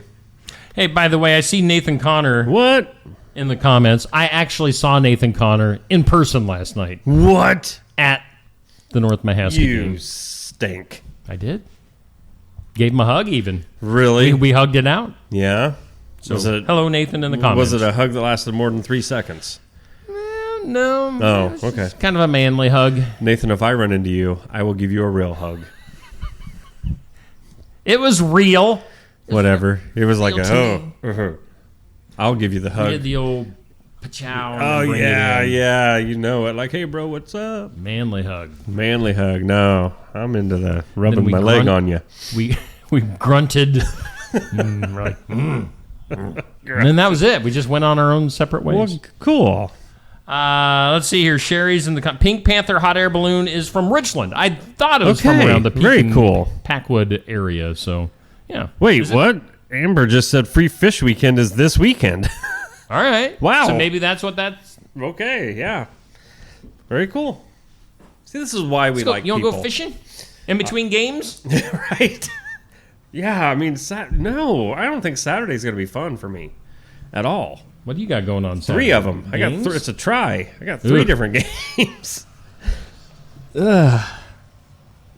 Hey, by the way, I see Nathan Connor. What? In the comments. I actually saw Nathan Connor in person last night. What? At the North Mahaska game. You stink. I did. Gave him a hug even. Really? We hugged it out. Yeah? So, hello, Nathan, in the comments. Was it a hug that lasted more than 3 seconds? No. Oh, okay. Kind of a manly hug. Nathan, if I run into you, I will give you a real hug. It was real. Whatever. It was like I'll give you the hug. We did the old pachow. Oh, yeah. You know it. Like, hey, bro, what's up? Manly hug. Manly hug. No, I'm into the rubbing my leg on you. We grunted. We're like, And then that was it. We just went on our own separate ways. Well, cool. Let's see here. Sherry's in the Pink Panther hot air balloon is from Richland. I thought it was from around the very cool Packwood area. So, yeah. Wait, what? Amber just said free fish weekend is this weekend. All right. Wow. So maybe that's what that's. Okay, yeah. Very cool. See, this is why we like You want people. to go fishing in between games? Right. Yeah, I mean, no, I don't think Saturday's going to be fun for me at all. What do you got going on Saturday? 3 of them. I got it's a try. I got 3 different games.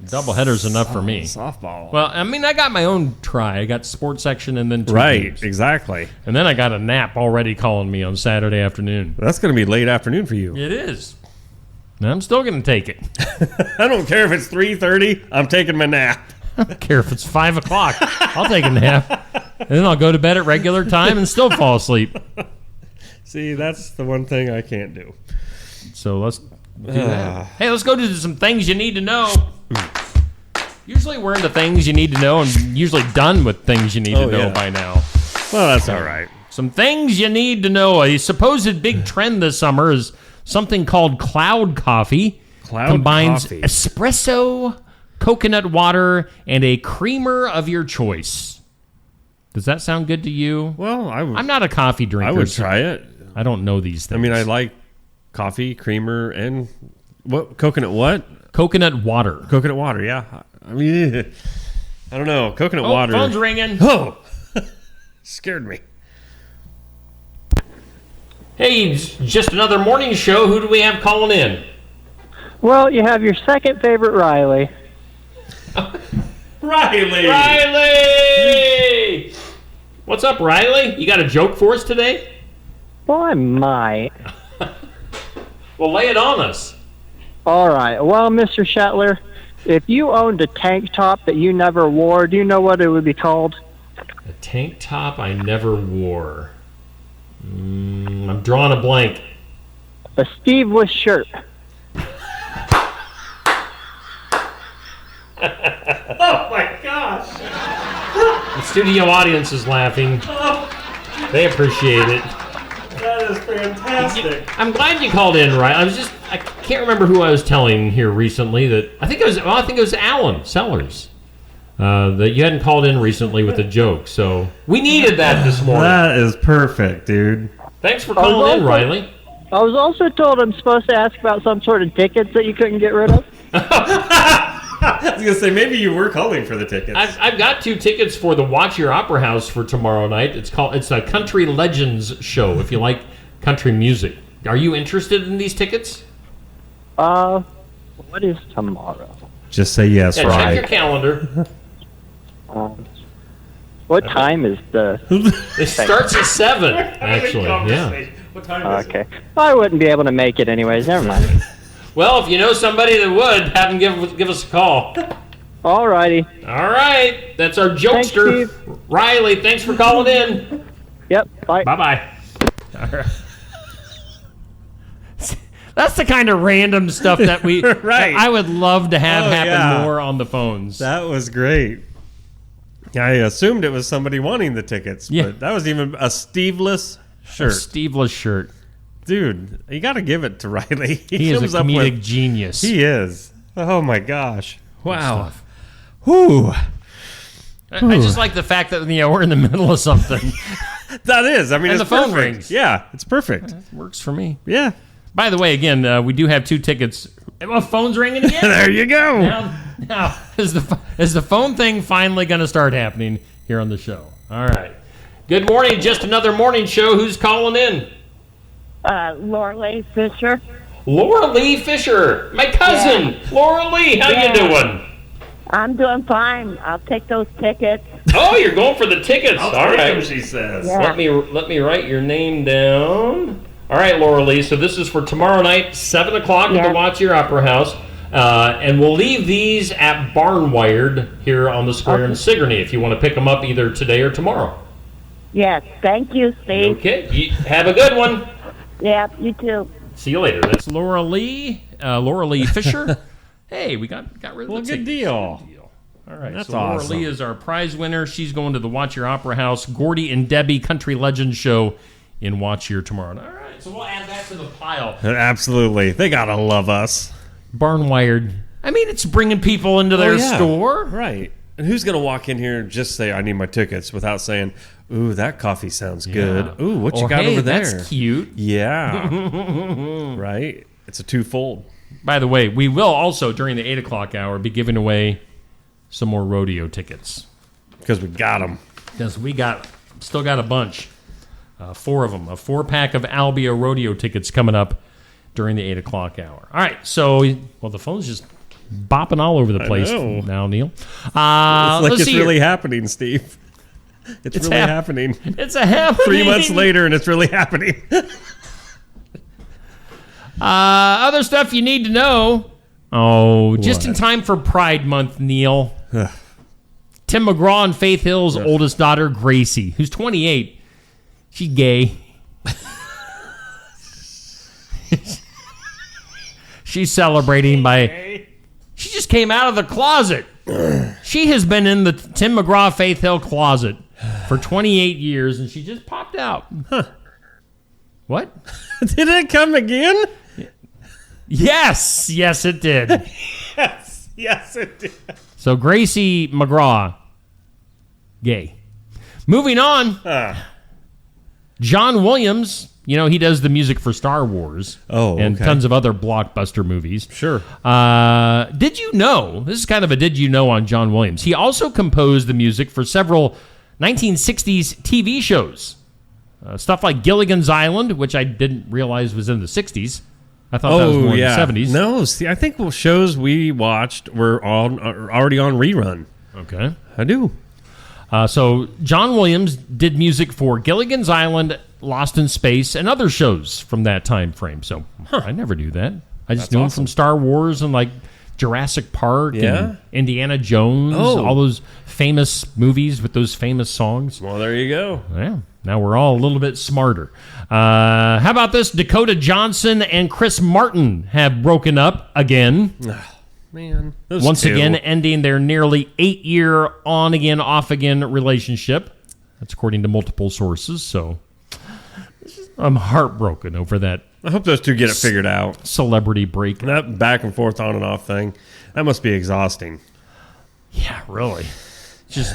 Doubleheader's enough for me. Softball. Well, I mean, I got my own try. I got sports section and then 2 right, games. exactly. And then I got a nap already calling me on Saturday afternoon. That's going to be late afternoon for you. It is. And I'm still going to take it. I don't care if it's 3:30. I'm taking my nap. I don't care if it's 5 o'clock. I'll take a nap. And then I'll go to bed at regular time and still fall asleep. See, that's the one thing I can't do. So let's do that. Hey, let's go to some things you need to know. Usually we're into things you need to know and usually done with things you need to know by now. Well, that's all right. Some things you need to know. A supposed big trend this summer is something called cloud coffee. Combines coffee. espresso, coconut water, and a creamer of your choice. Does that sound good to you? Well, I'm not a coffee drinker. I would try it. I don't know these things. I mean, I like coffee, creamer, and coconut what? Coconut water. Coconut water, yeah. I mean, I don't know. Coconut water. Phone's ringing. Oh, scared me. Hey, just another morning show. Who do we have calling in? Well, you have your second favorite, Riley. Riley! What's up, Riley? You got a joke for us today? Well, I might. Well, lay it on us. All right. Well, Mr. Shetler, if you owned a tank top that you never wore, do you know what it would be called? A tank top I never wore. I'm drawing a blank. A Steveless shirt. Oh my gosh! The studio audience is laughing. They appreciate it. That is fantastic. I'm glad you called in, right? I can't remember who I was telling here recently that I think it was Alan Sellers. That you hadn't called in recently with a joke, so we needed that this morning. That is perfect, dude. Thanks for calling in, Riley. I was also told I'm supposed to ask about some sort of tickets that you couldn't get rid of. I was going to say, maybe you were calling for the tickets. I've got 2 tickets for the Watch Your Opera House for tomorrow night. It's a Country Legends show, if you like country music. Are you interested in these tickets? What is tomorrow? Just say yes, Check right? your calendar. What time is the... It starts at 7, actually. Yeah. What time is Okay. I wouldn't be able to make it anyways. Never mind. Well, if you know somebody that would, have them give us a call. All righty. All right. That's our jokester, Thanks, Riley. Thanks for calling in. Yep. Bye. Bye-bye. All right. That's the kind of random stuff that we... Right. I would love to have happen yeah. more on the phones. That was great. I assumed it was somebody wanting the tickets, but that was even a Steveless shirt. A Steveless shirt. Dude, you got to give it to Riley. He is a comedic genius. He is. Oh, my gosh. Wow. Stuff. Whew. I just like the fact that we're in the middle of something. That is. I mean, and it's the phone perfect. rings. Yeah, it's perfect. It works for me. Yeah. By the way, again, we do have 2 tickets. My phone's ringing again. There you go. Now is the phone thing finally going to start happening here on the show? All right. Good morning. Just another morning show. Who's calling in? Laura Lee Fisher. Laura Lee Fisher, my cousin. Yeah. Laura Lee, how you doing? I'm doing fine. I'll take those tickets. Oh, you're going for the tickets. All right. them, she says. Yeah. Let me write your name down. All right, Laura Lee. So this is for tomorrow night, 7 o'clock at the Watch Your Opera House. And we'll leave these at Barnwired here on the square in Sigourney if you want to pick them up either today or tomorrow. Yes. Thank you, Steve. Okay. Have a good one. Yeah, you too. See you later. That's Laura Lee Fisher. Hey, we got rid of the good tickets. deal. All right, That's so Laura awesome. Lee is our prize winner. She's going to the Watch Your Opera House, Gordy and Debbie Country Legends show in Watch Your tomorrow. All right, so we'll add that to the pile. Absolutely. They got to love us. Barnwired. I mean, it's bringing people into their store. Right. And who's going to walk in here and just say, I need my tickets, without saying, ooh, that coffee sounds good. Ooh, what you got hey, over there? That's cute. Yeah. Right? It's a twofold. By the way, we will also, during the 8 o'clock hour, be giving away some more rodeo tickets. Because we got them. Because we still got a bunch. 4 of them. A 4-pack of Albia rodeo tickets coming up during the 8 o'clock hour. All right, so, the phone's just bopping all over the place now, Neil. It's like let's it's see really here. happening, Steve. It's really happening. It's a happening. 3 months later, and it's really happening. Other stuff you need to know. Oh, just in time for Pride Month, Neil. Tim McGraw and Faith Hill's oldest daughter, Gracie, who's 28. She's gay. She's celebrating by... She just came out of the closet. She has been in the Tim McGraw Faith Hill closet for 28 years, and she just popped out. Huh. What? Did it come again? Yes, it did. Yes, it did. So Gracie McGraw, gay. Moving on, John Williams. You know, he does the music for Star Wars and tons of other blockbuster movies. Sure. Did you know, this is kind of a did you know on John Williams, he also composed the music for several 1960s TV shows. Stuff like Gilligan's Island, which I didn't realize was in the 60s. I thought that was more in the 70s. No, see, I think shows we watched were already on rerun. Okay. I do. So John Williams did music for Gilligan's Island, Lost in Space, and other shows from that time frame. So I never knew that. I just knew him from Star Wars and like Jurassic Park and Indiana Jones, all those famous movies with those famous songs. Well, there you go. Yeah. Now we're all a little bit smarter. How about this? Dakota Johnson and Chris Martin have broken up again. Man. Once again, ending their nearly 8-year on-again, off-again relationship. That's according to multiple sources, so I'm heartbroken over that. I hope those two get it figured out. Celebrity break. That back and forth on and off thing, that must be exhausting. Yeah, really. Just,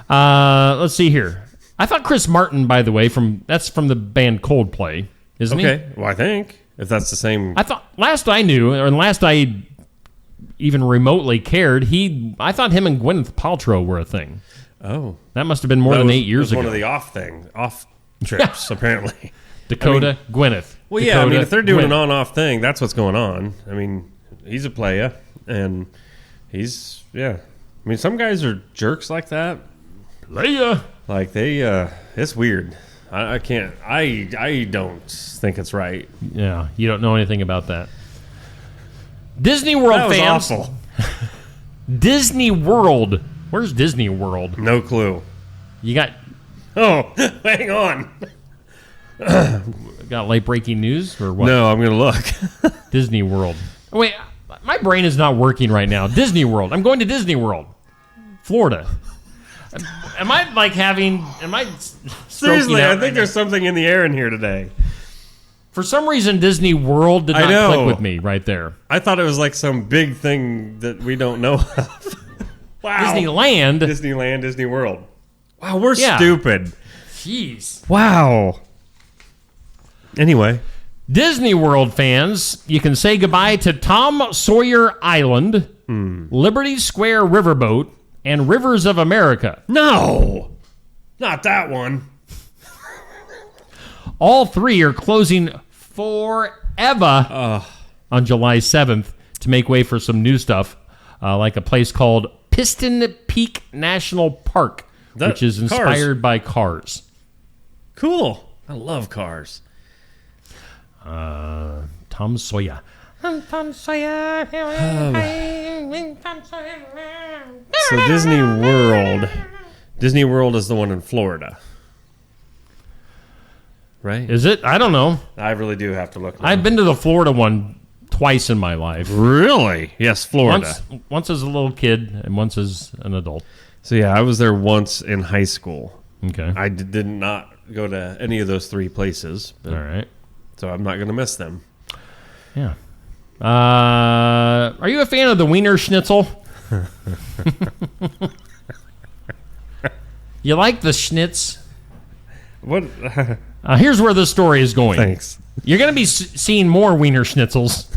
let's see here. I thought Chris Martin, by the way, that's from the band Coldplay, isn't he? Okay, well, I think, if that's the same. I thought, last I knew, or last I even remotely cared, I thought him and Gwyneth Paltrow were a thing. Oh. That must have been more than 8 years ago. One of the off trips, apparently. Dakota, Gwyneth. Gwyneth. Well, Dakota, yeah, I mean, if they're doing an Gwyneth. on-off thing, that's what's going on. I mean, he's a playa, and he's, I mean, some guys are jerks like that. Playa. Like, it's weird. I can't, I don't think it's right. Yeah, you don't know anything about that. Disney World That was fans. awful. Disney World. Where's Disney World? No clue. You got... Oh, hang on. Got late breaking news or what? No, I'm going to look. Disney World. Oh, wait, my brain is not working right now. Disney World. I'm going to Disney World. Florida. Am I Seriously, I think right there's something in the air in here today. For some reason, Disney World did not click with me right there. I thought it was like some big thing that we don't know of. Wow. Disneyland, Disney World. Wow, we're stupid. Jeez. Wow. Anyway. Disney World fans, you can say goodbye to Tom Sawyer Island, Liberty Square Riverboat, and Rivers of America. No! Not that one. All three are closing forever on July 7th to make way for some new stuff, like a place called Piston Peak National Park, which is inspired by Cars. Cool. I love Cars. Tom Sawyer. So Disney World is the one in Florida. Right? Is it? I don't know. I really do have to look now. I've been to the Florida one twice in my life. Really? Yes, Florida. Once as a little kid and once as an adult. So yeah, I was there once in high school. Okay. I did not go to any of those three places. All right. So I'm not going to miss them. Yeah. Are you a fan of the Wiener Schnitzel? You like the schnitz? What? Here's where the story is going. Thanks. You're going to be seeing more Wiener Schnitzels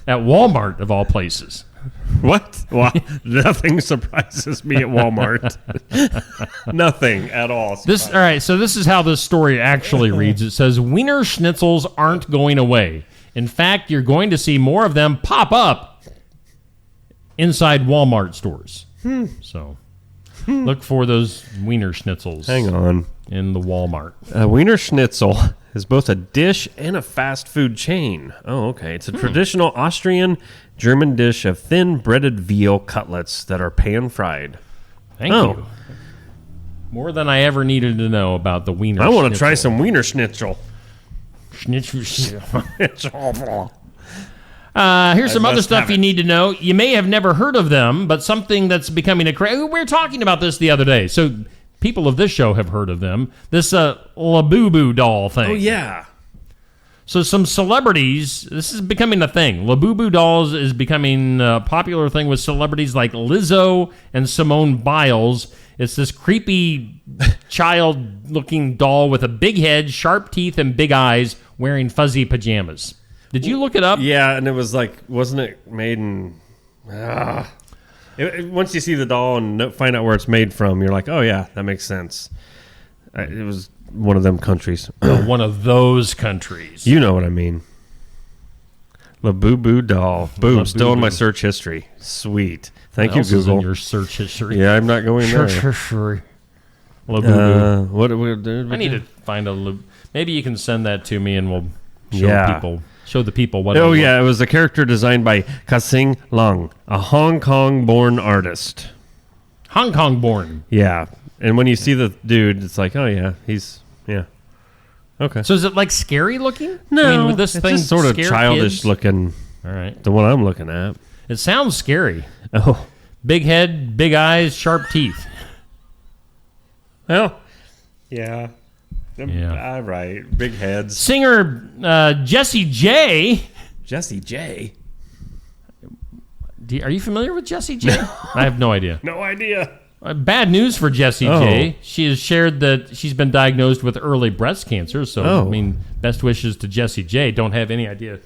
at Walmart, of all places. What? Well, nothing surprises me at Walmart. Nothing at all. All right, so this is how this story actually reads. It says, Wiener Schnitzels aren't going away. In fact, you're going to see more of them pop up inside Walmart stores. So look for those Wiener Schnitzels. Hang on. In the Walmart. Wiener Schnitzel is both a dish and a fast food chain. Oh, okay. It's a traditional Austrian German dish of thin breaded veal cutlets that are pan-fried. Thank you. More than I ever needed to know about the Wiener I want to Schnitzel. try some Wiener Schnitzel. Schnitzel. Here's some other stuff you need to know. You may have never heard of them, but something that's becoming a craze. We were talking about this the other day. So people of this show have heard of them. This Labubu doll thing. Oh, yeah. So some celebrities, this is becoming a thing. Labubu dolls is becoming a popular thing with celebrities like Lizzo and Simone Biles. It's this creepy child-looking doll with a big head, sharp teeth, and big eyes wearing fuzzy pajamas. Did you look it up? Yeah, and it was like, wasn't it made in... once you see the doll and find out where it's made from, you're like, oh, yeah, that makes sense. It was one of them countries. One of those countries. You know what I mean. Labubu doll. Boom, Labubu. still in my search history. Sweet. Thank What you, else is Google. in your search history? Yeah, I'm not going there. Search history. Labubu. What do we do? I need to find a... Maybe you can send that to me and we'll show the people what Oh, yeah, it was a character designed by Ka-Sing Lang, a Hong Kong-born artist. Hong Kong-born. Yeah. And when you see the dude, it's like, oh, yeah, yeah. Okay. So is it like scary looking? No, I mean, would this it's thing just sort of scare childish kids? looking. All right. The one I'm looking at. It sounds scary. Oh. Big head, big eyes, sharp teeth. Well, yeah. Yeah. Right. Big heads. Singer Jessie J. Jessie J? Are you familiar with Jessie J? I have no idea. No idea. Bad news for Jessie J. She has shared that she's been diagnosed with early breast cancer. So, I mean, best wishes to Jessie J. Don't have any idea.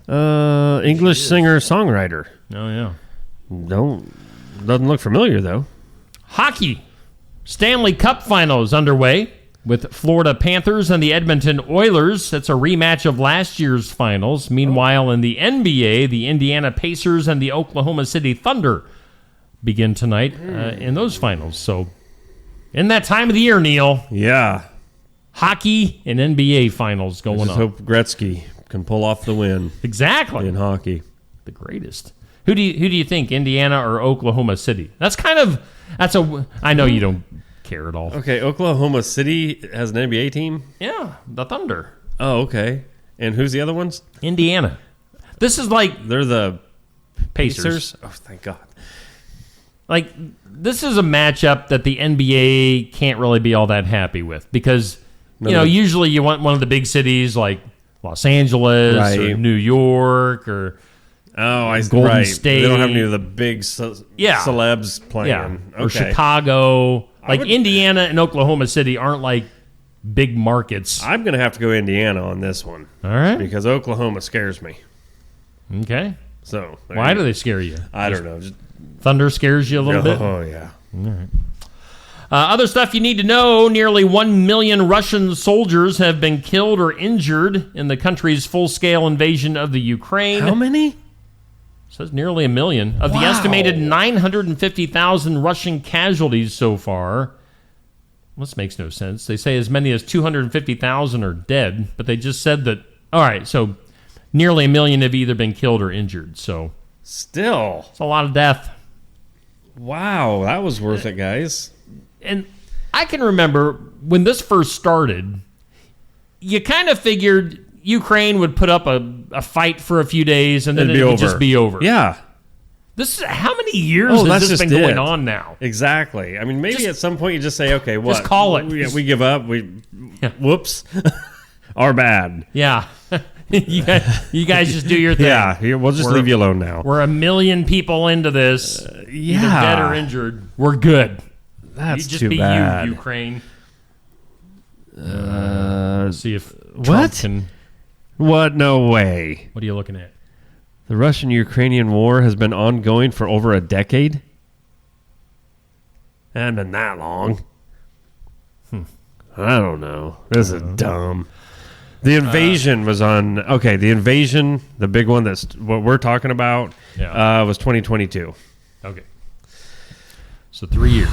English singer-songwriter. Oh, yeah. Doesn't look familiar, though. Hockey. Stanley Cup Finals underway with Florida Panthers and the Edmonton Oilers. That's a rematch of last year's finals. Meanwhile, in the NBA, the Indiana Pacers and the Oklahoma City Thunder begin tonight in those finals. So, in that time of the year, Neil. Yeah. Hockey and NBA finals going on. Hope Gretzky can pull off the win. Exactly. In hockey. The greatest. Who do you think, Indiana or Oklahoma City? I know you don't care at all. Okay, Oklahoma City has an NBA team? Yeah, the Thunder. Oh, okay. And who's the other ones? Indiana. This is like... They're the Pacers. Oh, thank God. Like, this is a matchup that the NBA can't really be all that happy with because, usually you want one of the big cities like Los Angeles or New York or Golden State. They don't have any of the big celebs playing. Yeah. Or Okay. Chicago. Like, Indiana and Oklahoma City aren't like big markets. I'm going to have to go Indiana on this one. All right. Because Oklahoma scares me. Okay. So why do they scare you? I don't know. Thunder scares you a little bit? Oh, yeah. All right. Other stuff you need to know, nearly 1 million Russian soldiers have been killed or injured in the country's full-scale invasion of the Ukraine. How many? Says nearly 1 million. Of the estimated 950,000 Russian casualties so far, this makes no sense. They say as many as 250,000 are dead, but they just said that, all right, so nearly 1 million have either been killed or injured, so. Still. It's a lot of death. Wow, that was worth it, guys. And I can remember when this first started, you kind of figured Ukraine would put up a fight for a few days and then it would just be over. Yeah. This is how many years has this been going on now? Exactly. I mean, maybe at some point you just say, okay, what? Just call it. We give up. Whoops. Our bad. Yeah. you guys just do your thing. Yeah, we'll just leave you alone now. We're 1 million people into this. Yeah. Either dead or injured. We're good. That's you just too be bad. You, Ukraine. See if Trump what? Can... What? No way. What are you looking at? The Russian-Ukrainian war has been ongoing for over a decade? It hasn't been that long. I don't know. This is dumb. The invasion was on... Okay, the invasion, the big one that's what we're talking about, was 2022. Okay. So 3 years.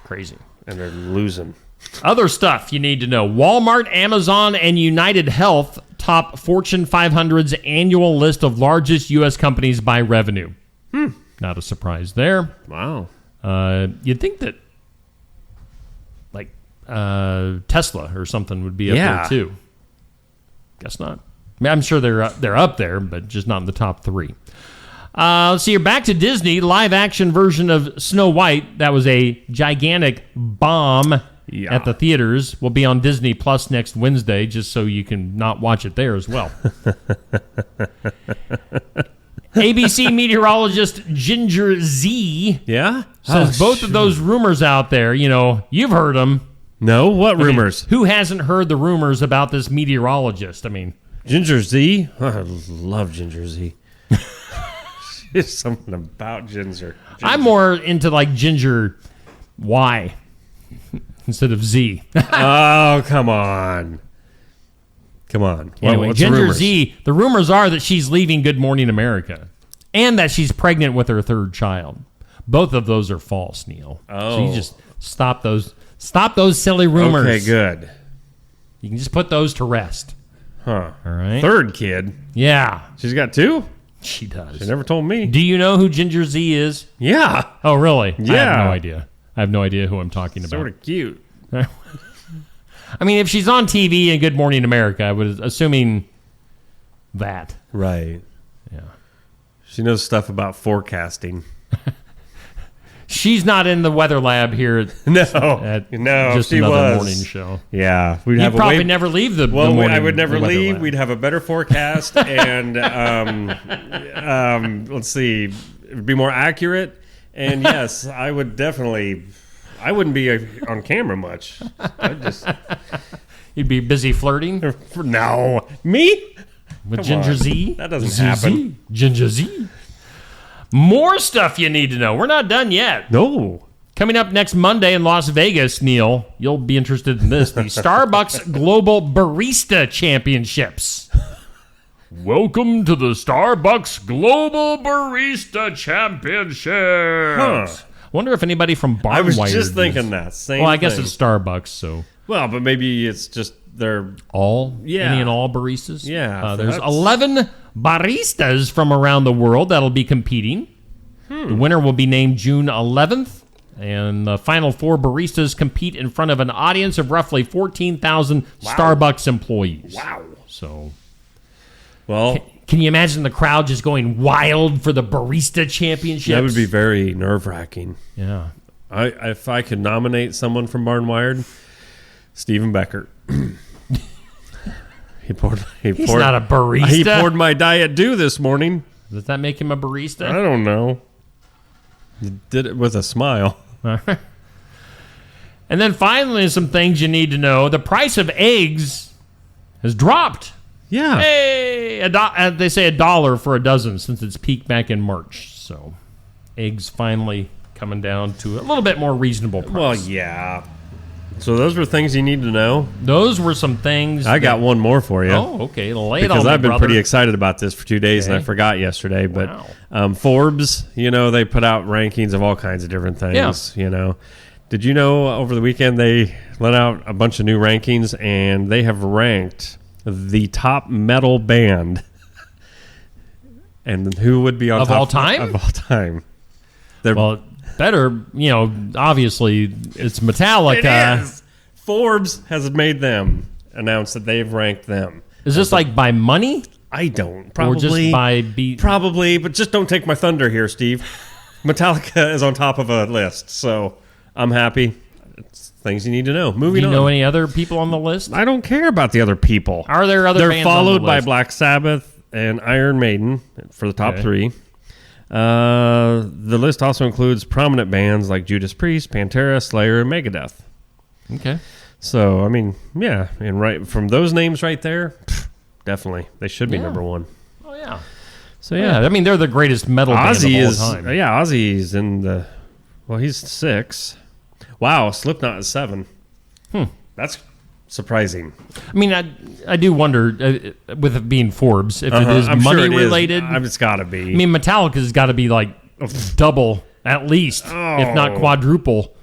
Crazy. And they're losing. Other stuff you need to know. Walmart, Amazon, and United Health top Fortune 500's annual list of largest U.S. companies by revenue. Not a surprise there. Wow. You'd think that Tesla or something would be up there too. Guess not. mean, I'm sure they're up there, but just not in the top 3. Let's see. You're back to Disney. Live action version of Snow White. That was a gigantic bomb at the theaters. Will be on Disney Plus next Wednesday, just so you can not watch it there as well. ABC meteorologist Ginger Z says both of those rumors out there, you've heard them. No? What rumors? Who hasn't heard the rumors about this meteorologist? I mean, Ginger Z? Oh, I love Ginger Z. There's something about Ginger. I'm more into like Ginger Y instead of Z. Oh, come on. Come on. Anyway, what's Ginger the rumors? Z, the rumors are that she's leaving Good Morning America and that she's pregnant with her 3rd child. Both of those are false, Neil. Oh. So you just stop those silly rumors. Okay, good. You can just put those to rest. Huh. All right. 3rd kid? Yeah. She's got 2? She does. She never told me. Do you know who Ginger Z is? Yeah. Oh, really? Yeah. I have no idea. I have no idea who I'm talking about. Sort of cute. I mean, if she's on TV in Good Morning America, I was assuming that. Right. Yeah. She knows stuff about forecasting. She's not in the weather lab here at just she another was. morning show. Yeah. You'd probably never leave the morning. I would never the weather leave. lab. We'd have a better forecast and let's see, it would be more accurate. And yes, I would definitely, I wouldn't be on camera much. You'd be busy flirting? No. Me? With Come Ginger on. Z? That doesn't happen. Ginger Z. More stuff you need to know. We're not done yet. No. Coming up next Monday in Las Vegas, Neil, you'll be interested in this. The Starbucks Global Barista Championships. Welcome to the Starbucks Global Barista Championships. Huh. Wonder if anybody from Barnwired I was just thinking that. Same Well, I guess thing. it's Starbucks, so. Well, but maybe it's just they're any and all baristas? Yeah. There's 11 baristas from around the world that'll be competing. The winner will be named June 11th. And the final 4 baristas compete in front of an audience of roughly 14,000 Starbucks employees. Wow. So, well, can you imagine the crowd just going wild for the barista championships? that would be very nerve-wracking. Yeah. If I could nominate someone from Barnwired, Stephen Beckert. He's not a barista. He poured my Diet Dew this morning. Does that make him a barista? I don't know. He did it with a smile. And then finally, some things you need to know. The price of eggs has dropped. Yeah. Hey, they say $1 for a dozen since its peak back in March. So, eggs finally coming down to a little bit more reasonable price. Well, yeah. So those were things you need to know. Those were some things. I got one more for you. Oh, okay. Lay it on because me, I've been brother. pretty excited about this for 2 days, and I forgot yesterday. But Forbes, they put out rankings of all kinds of different things. Yeah. Did you know over the weekend they let out a bunch of new rankings, and they have ranked the top metal band, and who would be on Of top all time? Of all time. Well, better, obviously it's Metallica. It is. Forbes has made them announce that they've ranked them. Is this like by money? I don't. Probably. Or just by beat? Probably, but just don't take my thunder here, Steve. Metallica is on top of a list, so I'm happy. It's things you need to know. Moving Do you on. know any other people on the list? I don't care about the other people. Are there other They're bands on followed the by list? Black Sabbath and Iron Maiden for the top Okay. 3. The list also includes prominent bands like Judas Priest, Pantera, Slayer, and Megadeth. Okay. So, I mean, yeah, and right from those names right there, definitely they should be number 1. Oh yeah. So yeah, I mean they're the greatest metal Ozzy band is of all time. yeah, Ozzy's in the he's 6. Wow, Slipknot is 7. That's surprising. I mean, I do wonder with it being Forbes if it is I'm money sure it is. related. It's got to be. I mean, Metallica's got to be like double at least, if not quadruple,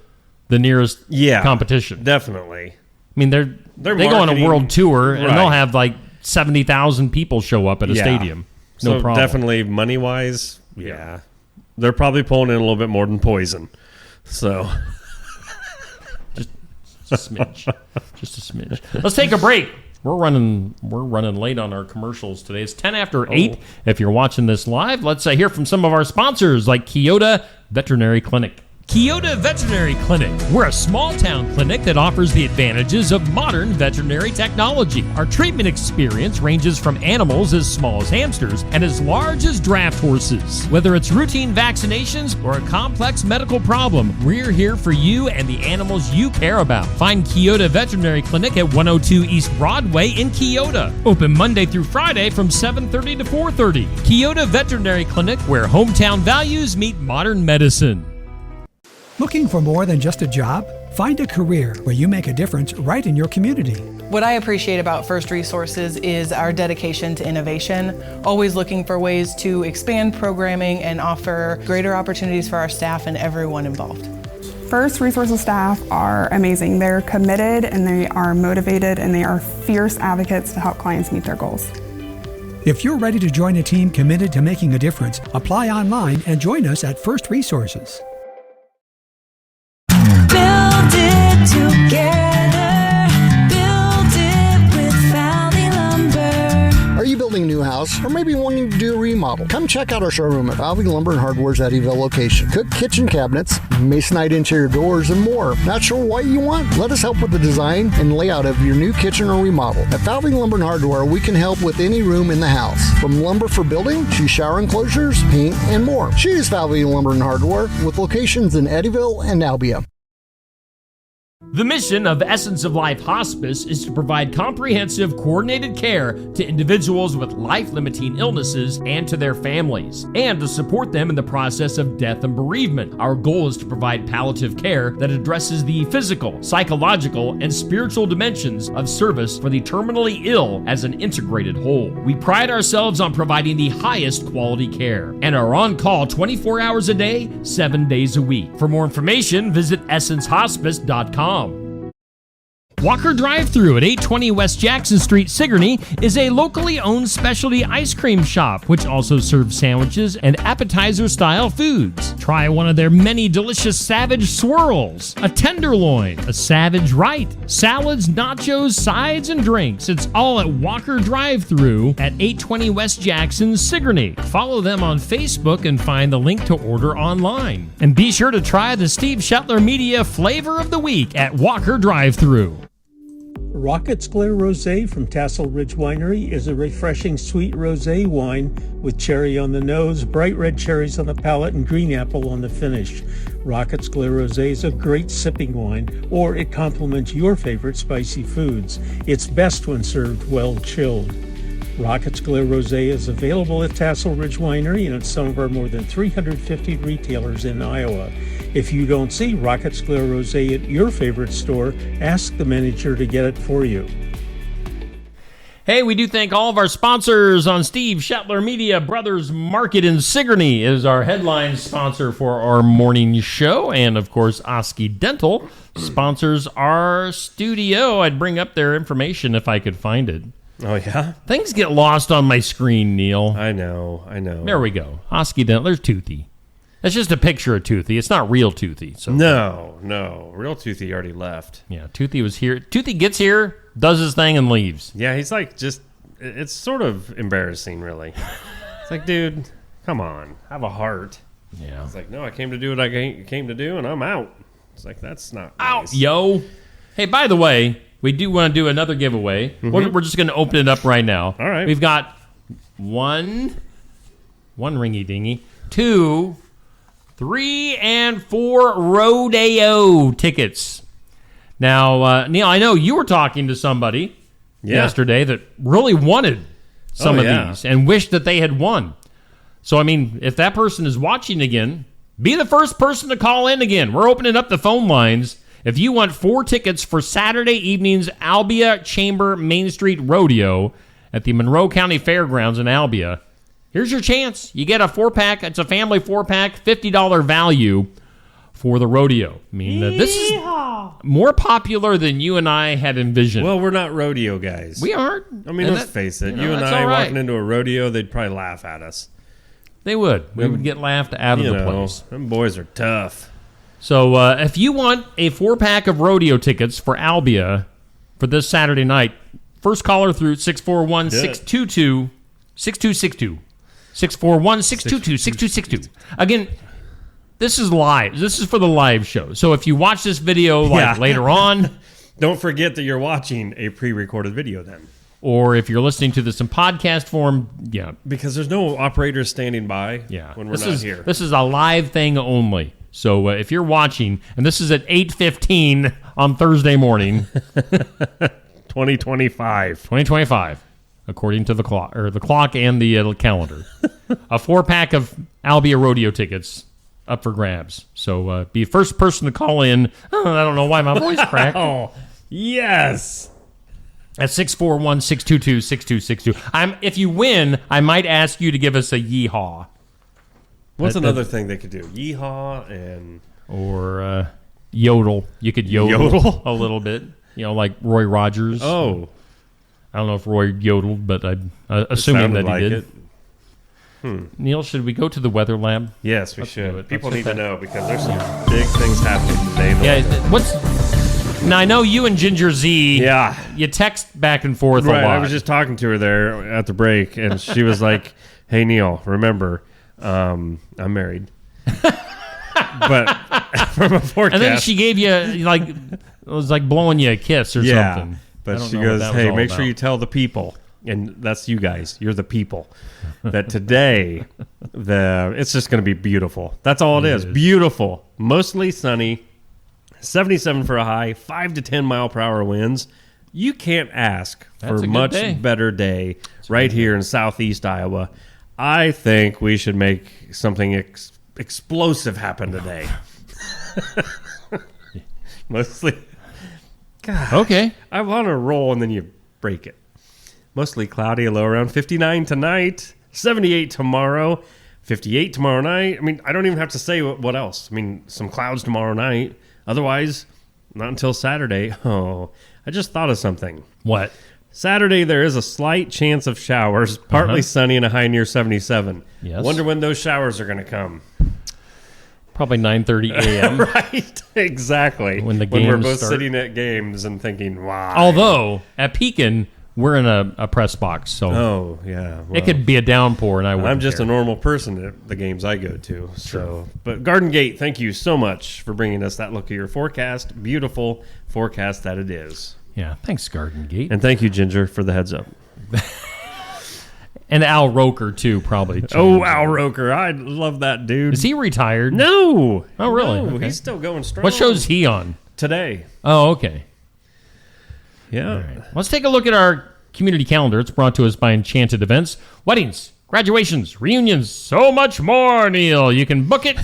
the nearest competition. Definitely. I mean, they go on a marketing- world tour and Right. they'll have like 70,000 people show up at a stadium. No So problem. definitely money wise, yeah, they're probably pulling in a little bit more than Poison. So just a smidge. Just a smidge. Let's take a break. We're running late on our commercials today. It's 10 after 8. If you're watching this live, let's hear from some of our sponsors like Keota Veterinary Clinic. Keota Veterinary Clinic. We're a small-town clinic that offers the advantages of modern veterinary technology. Our treatment experience ranges from animals as small as hamsters and as large as draft horses. Whether it's routine vaccinations or a complex medical problem, we're here for you and the animals you care about. Find Keota Veterinary Clinic at 102 East Broadway in Keota. Open Monday through Friday from 7:30 to 4:30. Keota Veterinary Clinic, where hometown values meet modern medicine. Looking for more than just a job? Find a career where you make a difference right in your community. What I appreciate about First Resources is our dedication to innovation, always looking for ways to expand programming and offer greater opportunities for our staff and everyone involved. First Resources staff are amazing. They're committed and they are motivated and they are fierce advocates to help clients meet their goals. If you're ready to join a team committed to making a difference, apply online and join us at First Resources. Build it together. Build it with Valley Lumber. Are you building a new house or maybe wanting to do a remodel? Come check out our showroom at Valley Lumber and Hardware's Eddyville location. Cook kitchen cabinets, masonite interior doors, and more. Not sure what you want? Let us help with the design and layout of your new kitchen or remodel. At Valley Lumber and Hardware, we can help with any room in the house. From lumber for building to shower enclosures, paint, and more. Choose Valley Lumber and Hardware with locations in Eddyville and Albia. The mission of Essence of Life Hospice is to provide comprehensive, coordinated care to individuals with life-limiting illnesses and to their families, and to support them in the process of death and bereavement. Our goal is to provide palliative care that addresses the physical, psychological, and spiritual dimensions of service for the terminally ill as an integrated whole. We pride ourselves on providing the highest quality care and are on call 24 hours a day, 7 days a week. For more information, visit essencehospice.com. Walker Drive-Thru at 820 West Jackson Street, Sigourney, is a locally owned specialty ice cream shop, which also serves sandwiches and appetizer-style foods. Try one of their many delicious Savage Swirls, a Tenderloin, a Savage Right, salads, nachos, sides, and drinks. It's all at Walker Drive-Thru at 820 West Jackson, Sigourney. Follow them on Facebook and find the link to order online. And be sure to try the Steve Shetler Media Flavor of the Week at Walker Drive-Thru. Rocket's Glare Rosé from Tassel Ridge Winery is a refreshing sweet rosé wine with cherry on the nose, bright red cherries on the palate, and green apple on the finish. Rocket's Glare Rosé is a great sipping wine, or it complements your favorite spicy foods. It's best when served well chilled. Rocket's Glare Rosé is available at Tassel Ridge Winery and at some of our more than 350 retailers in Iowa. If you don't see Rocket's Glare Rosé at your favorite store, ask the manager to get it for you. Hey, we do thank all of our sponsors on Steve Shetler Media. Brothers Market in Sigourney is our headline sponsor for our morning show. And, of course, Oski Dental sponsors our studio. I'd bring up their information if I could find it. Oh, yeah? Things get lost on my screen, Neil. I know. There we go. Oski Dental. There's Toothy. That's just a picture of Toothy. It's not real Toothy. So No. Real Toothy already left. Yeah, Toothy was here. Toothy gets here, does his thing, and leaves. Yeah, he's like it's sort of embarrassing, really. It's like, dude, come on. Have a heart. Yeah. It's like, no, I came to do what I came to do, and I'm out. It's like, that's not out, nice. Yo. Hey, by the way, we do want to do another giveaway. Mm-hmm. We're just going to open it up right now. All right. We've got one ringy-dingy, 2, 3, and 4 rodeo tickets. Now, Neil, I know you were talking to somebody yesterday that really wanted some of these and wished that they had won. So, I mean, if that person is watching again, be the first person to call in again. We're opening up the phone lines. If you want 4 tickets for Saturday evening's Albia Chamber Main Street Rodeo at the Monroe County Fairgrounds in Albia, here's your chance. You get a 4-pack. It's a family 4-pack, $50 value for the rodeo. I mean, this is more popular than you and I had envisioned. Well, we're not rodeo guys. We aren't. I mean, let's face it. You and I walking into a rodeo, they'd probably laugh at us. They would. We would get laughed out of the place. Them boys are tough. So if you want a 4-pack of rodeo tickets for Albia for this Saturday night, first caller through 641-622-6262. 641-622-6262. Again, this is live. This is for the live show. So if you watch this video later on, don't forget that you're watching a pre-recorded video then. Or if you're listening to this in podcast form, because there's no operators standing by when we're not here. This is a live thing only. So if you're watching, and this is at 8:15 on Thursday morning, 2025, according to the clock and the calendar, a 4-pack of Albia Rodeo tickets up for grabs. So be the first person to call in. I don't know why my voice cracked. Oh, yes. At 641-622-6262. If you win, I might ask you to give us a yeehaw. What's another thing they could do? Yeehaw or yodel. You could yodel a little bit. Like Roy Rogers. Oh. I don't know if Roy yodeled, but I'm assuming that he did. Neil, should we go to the weather lab? Yes, we should. People need to know because there's some big things happening today. Now, I know you and Ginger Z, you text back and forth a lot. I was just talking to her there at the break, and she was like, hey, Neil, remember, I'm married. But from a forecast. And then she gave you, it was like blowing you a kiss or something. But she goes, hey, make sure you tell the people, and that's you guys, you're the people, that today, it's just going to be beautiful. That's all it is. Beautiful. Mostly sunny. 77 for a high, 5 to 10 mile per hour winds. You can't ask for a much better day here in southeast Iowa. I think we should make something explosive happen today. Mostly. God, okay. I want to roll and then you break it. Mostly cloudy, a low around 59 tonight, 78 tomorrow, 58 tomorrow night. I mean, I don't even have to say what else. I mean, some clouds tomorrow night. Otherwise, not until Saturday. Oh, I just thought of something. What? Saturday, there is a slight chance of showers, partly sunny and a high near 77. Yes. Wonder when those showers are going to come. Probably 9:30 a.m. Right, exactly. When the games we're both start. sitting at games and thinking, wow. Although, at Pekin, we're in a press box, so oh yeah, well, it could be a downpour, and I'm just a normal person at the games I go to. So, but Garden Gate, thank you so much for bringing us that look at your forecast. Beautiful forecast that it is. Yeah, thanks, Garden Gate, and thank you, Ginger, for the heads up. And Al Roker too, probably. Oh, Al Roker, I love that dude. Is he retired? No. Oh, really? No, okay. He's still going strong. What show's he on today? Oh, okay. Yeah. All right. Let's take a look at our community calendar. It's brought to us by Enchanted Events. Weddings, graduations, reunions, so much more, Neil. You can book it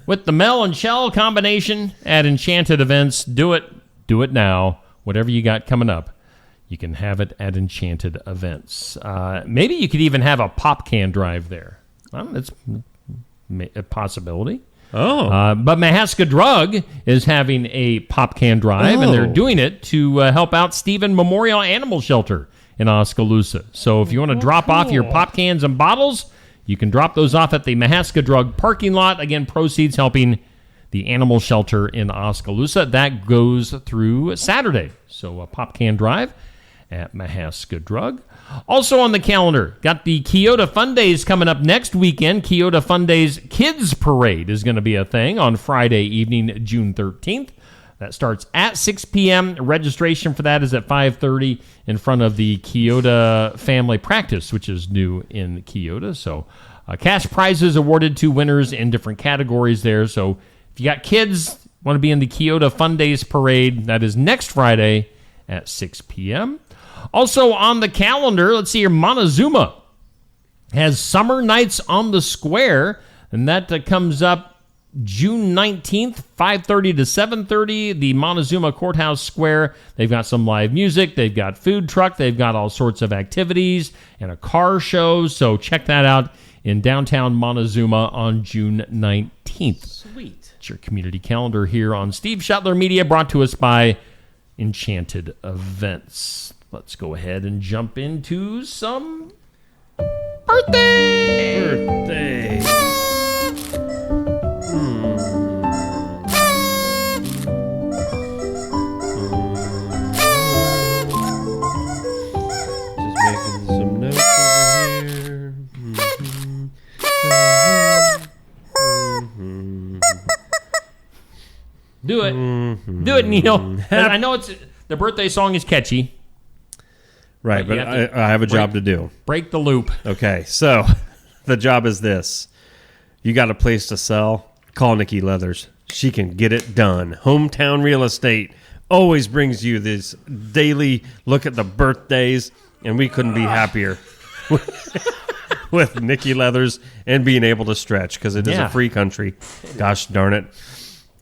with the Mel and Shell combination at Enchanted Events. Do it now. Whatever you got coming up, you can have it at Enchanted Events. Maybe you could even have a pop can drive there. Well, it's a possibility. Oh. But Mahaska Drug is having a pop can drive, and they're doing it to help out Stephen Memorial Animal Shelter in Oskaloosa. So if you want to drop off your pop cans and bottles, you can drop those off at the Mahaska Drug parking lot. Again, proceeds helping the animal shelter in Oskaloosa. That goes through Saturday. So a pop can drive at Mahaska Drug. Also on the calendar, got the Keota Fun Days coming up next weekend. Keota Fun Days Kids Parade is going to be a thing on Friday evening, June 13th. That starts at 6 p.m. Registration for that is at 5:30 in front of the Keota Family Practice, which is new in Keota. So cash prizes awarded to winners in different categories there. So if you got kids, want to be in the Keota Fun Days Parade, that is next Friday at 6 p.m. Also on the calendar, let's see here, Montezuma has Summer Nights on the Square, and that comes up June 19th, 5:30 to 7:30, the Montezuma Courthouse Square. They've got some live music, they've got food truck, they've got all sorts of activities and a car show, so check that out in downtown Montezuma on June 19th. Sweet. It's your community calendar here on Steve Shetler Media, brought to us by Enchanted Events. Let's go ahead and jump into some birthdays. Do it. Do it, Neil. I know the birthday song is catchy. Right, but I have a job to do. Break the loop. Okay, so the job is this. You got a place to sell? Call Nikki Leathers. She can get it done. Hometown Real Estate always brings you this daily look at the birthdays, and we couldn't be happier with Nikki Leathers and being able to stretch because it is a free country. Gosh darn it.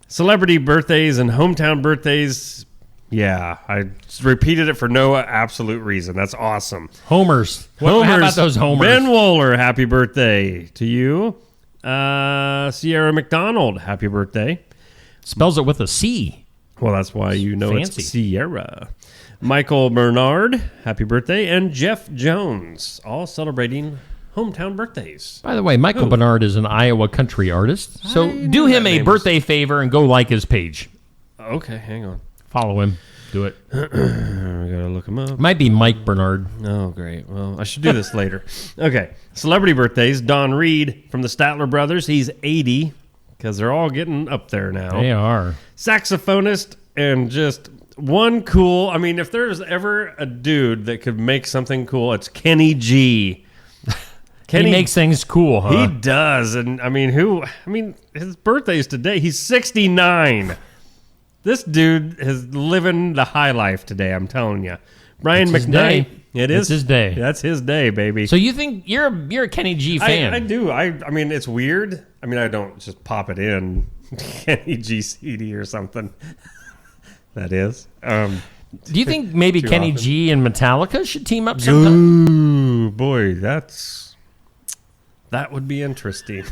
Celebrity birthdays and hometown birthdays. Yeah, I repeated it for no absolute reason. That's awesome. Homers. How about those homers? Ben Wohler, happy birthday to you. Sierra McDonald, happy birthday. Spells it with a C. Well, that's why you know Fancy. it's Sierra. Michael Bernard, happy birthday. And Jeff Jones, all celebrating hometown birthdays. By the way, Michael Bernard is an Iowa country artist. So do him a birthday favor and go like his page. Okay, hang on. Follow him. Do it. We gotta look him up. Might be Mike Bernard. Oh, great. Well, I should do this later. Okay. Celebrity birthdays. Don Reed from the Statler Brothers. He's 80 because they're all getting up there now. They are. Saxophonist and just one cool. I mean, if there's ever a dude that could make something cool, it's Kenny G. He makes things cool, huh? He does. And I mean, his birthday's today. He's 69. This dude is living the high life today, I'm telling you. Brian McKnight. It is his day. That's his day, baby. So you think you're a Kenny G fan? I do. I mean, it's weird. I mean, I don't just pop it in Kenny G CD or something. That is. Do you think maybe Kenny G and Metallica should team up sometime? Ooh, boy, that would be interesting,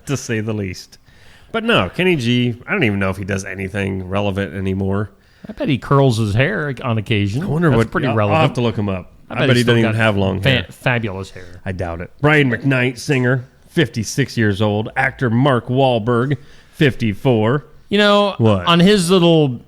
to say the least. But no, Kenny G, I don't even know if he does anything relevant anymore. I bet he curls his hair on occasion. I wonder That's what. pretty I'll relevant. have to look him up. I bet he still doesn't even got have long hair. Fabulous hair. I doubt it. Brian McKnight, singer, 56 years old. Actor Mark Wahlberg, 54. You know, What? on his little,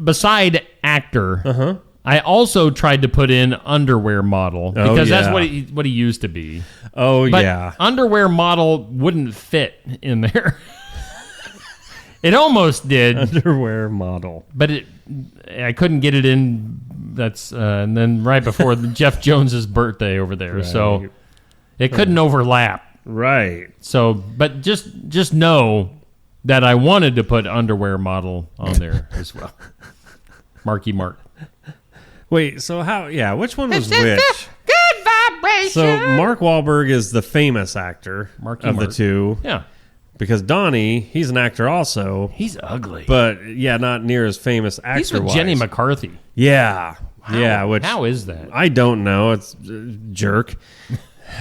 beside actor, I also tried to put in underwear model because that's what he used to be. Oh, But yeah. underwear model wouldn't fit in there. It almost did. Underwear model. But I couldn't get it in. That's and then right before Jeff Jones's birthday over there. Right. So it couldn't overlap. Right. So, but just know that I wanted to put underwear model on there as well. Marky Mark. Wait, so how? Yeah, which one was which? Good vibration. So Mark Wahlberg is the famous actor Marky of Mark. the two. Yeah. Because Donnie, he's an actor also. He's ugly. But, yeah, not near as famous actor-wise. He's with Jenny McCarthy. Yeah. Yeah. Which How is that? I don't know. It's jerk.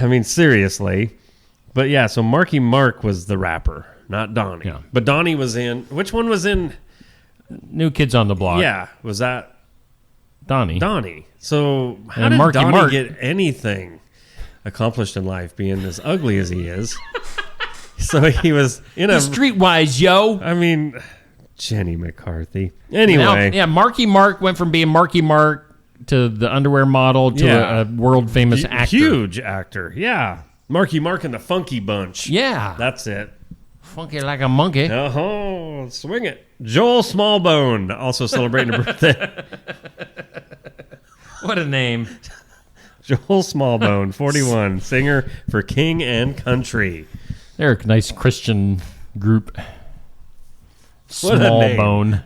I mean, seriously. But, yeah, so Marky Mark was the rapper, not Donnie. Yeah. But Donnie was in... Which one was in... New Kids on the Block. Yeah. Was that... Donnie. So how And did Marky Donnie Mark- get anything accomplished in life being as ugly as he is? So he was in a... Streetwise, yo. I mean, Jenny McCarthy. Anyway. Now, Marky Mark went from being Marky Mark to the underwear model to a world famous actor. Huge actor, yeah. Marky Mark and the Funky Bunch. Yeah. That's it. Funky like a monkey. Oh, swing it. Joel Smallbone, also celebrating a birthday. What a name. Joel Smallbone, 41, singer for King and Country. They're a nice Christian group. What a name. Smallbone.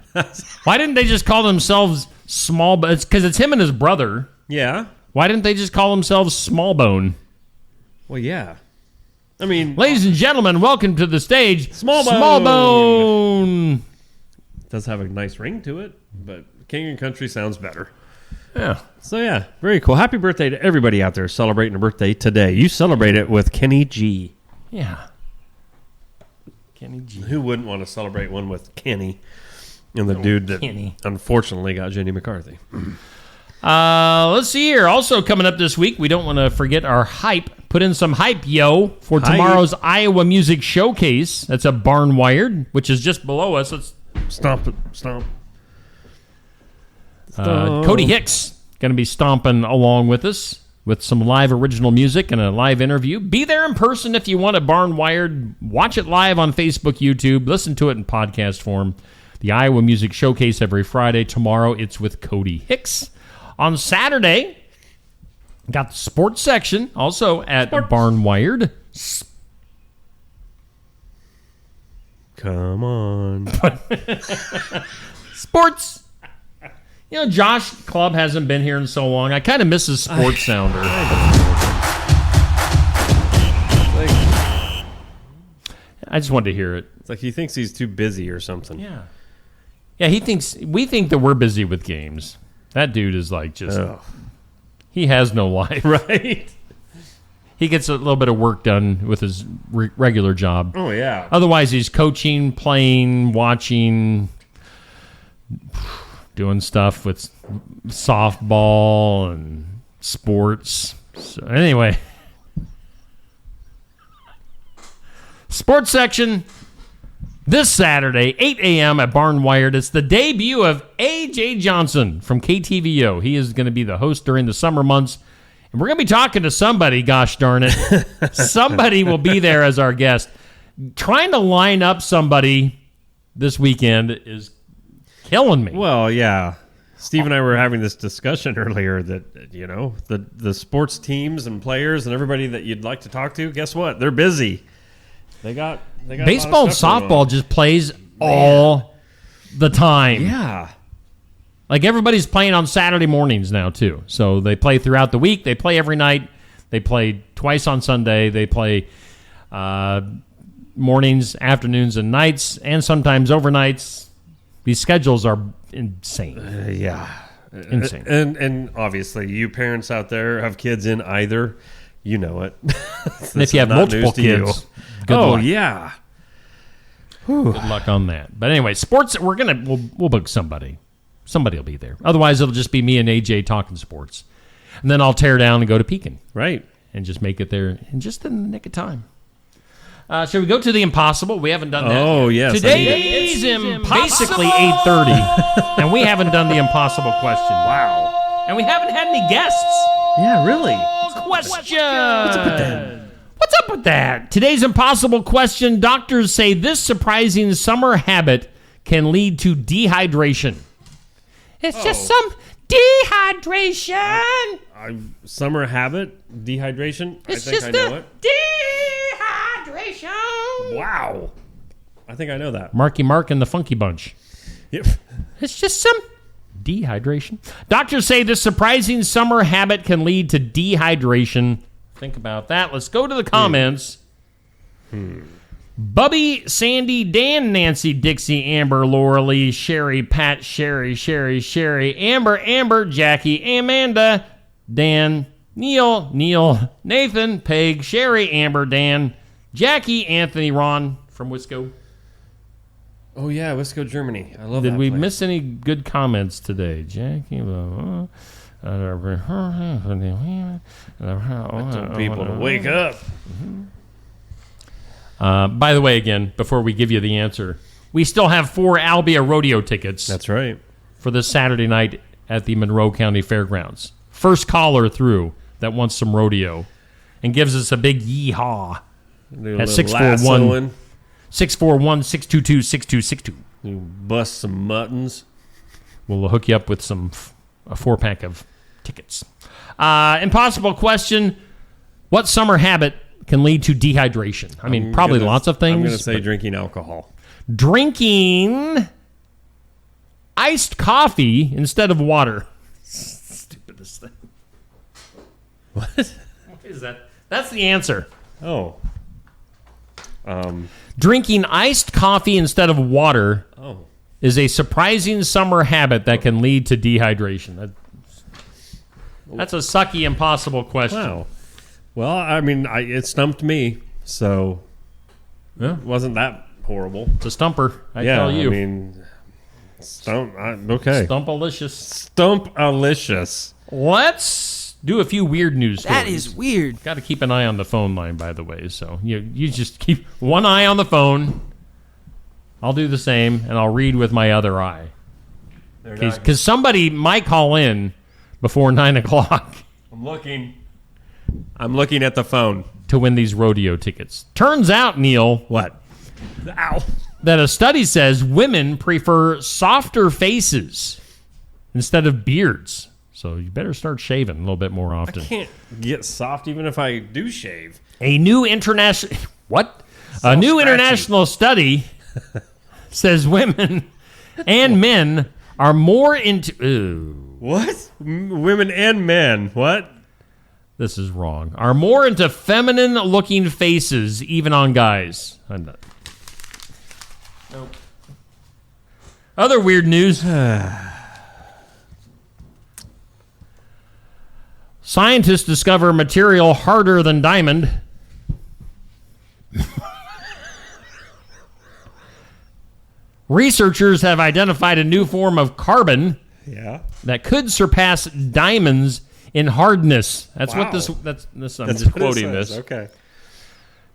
Why didn't they just call themselves Smallbone? It's because it's him and his brother. Yeah. Why didn't they just call themselves Smallbone? Well, yeah. I mean... Ladies and gentlemen, welcome to the stage, Smallbone. Smallbone. Does have a nice ring to it, but King and Country sounds better. Yeah. So, yeah, very cool. Happy birthday to everybody out there celebrating a birthday today. You celebrate it with Kenny G. Yeah. Kenny G. Who wouldn't want to celebrate one with Kenny and the dude that Kenny. unfortunately got Jenny McCarthy? Let's see here. Also coming up this week, we don't want to forget our hype. Put in some hype, yo, for Hype. tomorrow's Iowa Music Showcase. That's a Barnwired, which is just below us. Let's Stomp it. Stomp. Cody Hicks going to be stomping along with us. with some live original music and a live interview. Be there in person if you want at Barn Wired. Watch it live on Facebook, YouTube. Listen to it in podcast form. The Iowa Music Showcase every Friday. Tomorrow it's with Cody Hicks. On Saturday, got the sports section also at Barn Wired. Come on. Sports. You know, Josh Clubb hasn't been here in so long. I kind of miss his sports sounder. I just wanted to hear it. It's like he thinks he's too busy or something. Yeah. Yeah, we think that we're busy with games. That dude is like just, he has no life. Right? He gets a little bit of work done with his regular job. Oh, yeah. Otherwise, he's coaching, playing, watching, doing stuff with softball and sports. So anyway, sports section this Saturday, 8 a.m. at Barn Wired. It's the debut of A.J. Johnson from KTVO. He is going to be the host during the summer months. And we're going to be talking to somebody, gosh darn it. Somebody will be there as our guest. Trying to line up somebody this weekend is killing me. Well, yeah. Steve and I were having this discussion earlier that, you know, the sports teams and players and everybody that you'd like to talk to, guess what? They're busy. They got baseball and softball just plays all the time. Yeah. Like everybody's playing on Saturday mornings now too. So they play throughout the week. They play every night. They play twice on Sunday. They play mornings, afternoons, and nights, and sometimes overnights. These schedules are insane. Yeah. Insane. And obviously, you parents out there have kids in either, you know it. And if you have multiple kids, good luck. Yeah. Good luck on that. But anyway, sports, we'll book somebody. Somebody will be there. Otherwise, it'll just be me and AJ talking sports. And then I'll tear down and go to Pekin. Right. And just make it there in just in the nick of time. Shall we go to the impossible? We haven't done that. Oh, yet. yes. Today's basically 8:30, and we haven't done the impossible question. Wow. And we haven't had any guests. Yeah, really. Question. What's up with that? Today's impossible question. Doctors say this surprising summer habit can lead to dehydration. It's just some dehydration. Summer habit? Dehydration? It's I think just I know it. Dehydration. Wow. I think I know that. Marky Mark and the Funky Bunch. Yep. It's just some dehydration. Doctors say this surprising summer habit can lead to dehydration. Think about that. Let's go to the comments. Bubby, Sandy, Dan, Nancy, Dixie, Amber, Laura Lee, Sherry, Pat, Sherry, Amber, Jackie, Amanda, Dan, Neil, Nathan, Peg, Sherry, Amber, Dan, Jackie, Anthony, Ron from Wisco. Oh, yeah, Wisco, Germany. I love that Did we place. miss any good comments today? Jackie, I told people to wake up. By the way, again, before we give you the answer, we still have 4 Albia rodeo tickets. That's right. For this Saturday night at the Monroe County Fairgrounds. First caller through that wants some rodeo and gives us a big yeehaw at 641-622-6262. You bust some muttons. We'll hook you up with a 4-pack of tickets. Impossible question. What summer habit can lead to dehydration? I mean, probably lots of things. I'm going to say drinking alcohol. Drinking iced coffee instead of water. Stupidest thing. What is that? That's the answer. Oh. Drinking iced coffee instead of water is a surprising summer habit that can lead to dehydration. That's a sucky, impossible question. Wow. Well, I mean, it stumped me, so it wasn't that horrible. It's a stumper, I tell you. I mean, okay. Stumpalicious. Stumpalicious. Let's do a few weird news stories. That is weird. Got to keep an eye on the phone line, by the way. So you just keep one eye on the phone. I'll do the same, and I'll read with my other eye. Because somebody might call in before 9 o'clock. I'm looking. I'm looking at the phone. To win these rodeo tickets. Turns out, Neil. What? Ow. That a study says women prefer softer faces instead of beards. So you better start shaving a little bit more often. I can't get soft even if I do shave. A new international international study says women and men are more into what? Women and men. What? This is wrong. Are more into feminine looking faces even on guys. I'm not. Nope. Other weird news. Scientists discover material harder than diamond. Researchers have identified a new form of carbon that could surpass diamonds in hardness. That's what this. I'm just quoting this. Okay.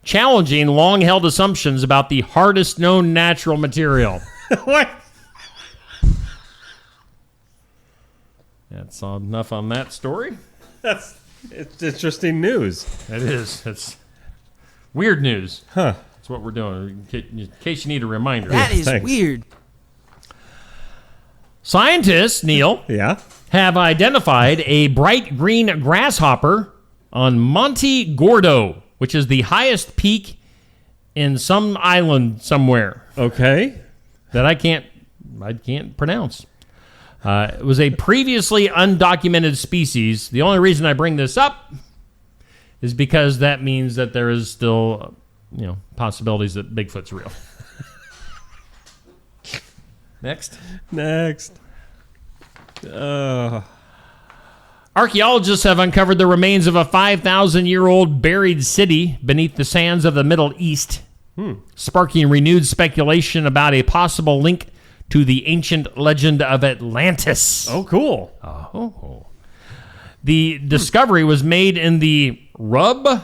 Challenging long-held assumptions about the hardest known natural material. What? That's enough on that story. It's interesting news. It is. It's weird news. Huh. That's what we're doing. In case you need a reminder. That is weird. Scientists, Neil, have identified a bright green grasshopper on Monte Gordo, which is the highest peak in some island somewhere. Okay. That I can't pronounce. It was a previously undocumented species. The only reason I bring this up is because that means that there is still, possibilities that Bigfoot's real. Next. Archaeologists have uncovered the remains of a 5,000-year-old buried city beneath the sands of the Middle East, sparking renewed speculation about a possible link to the ancient legend of Atlantis. Oh, cool. Oh. The discovery was made in the Rub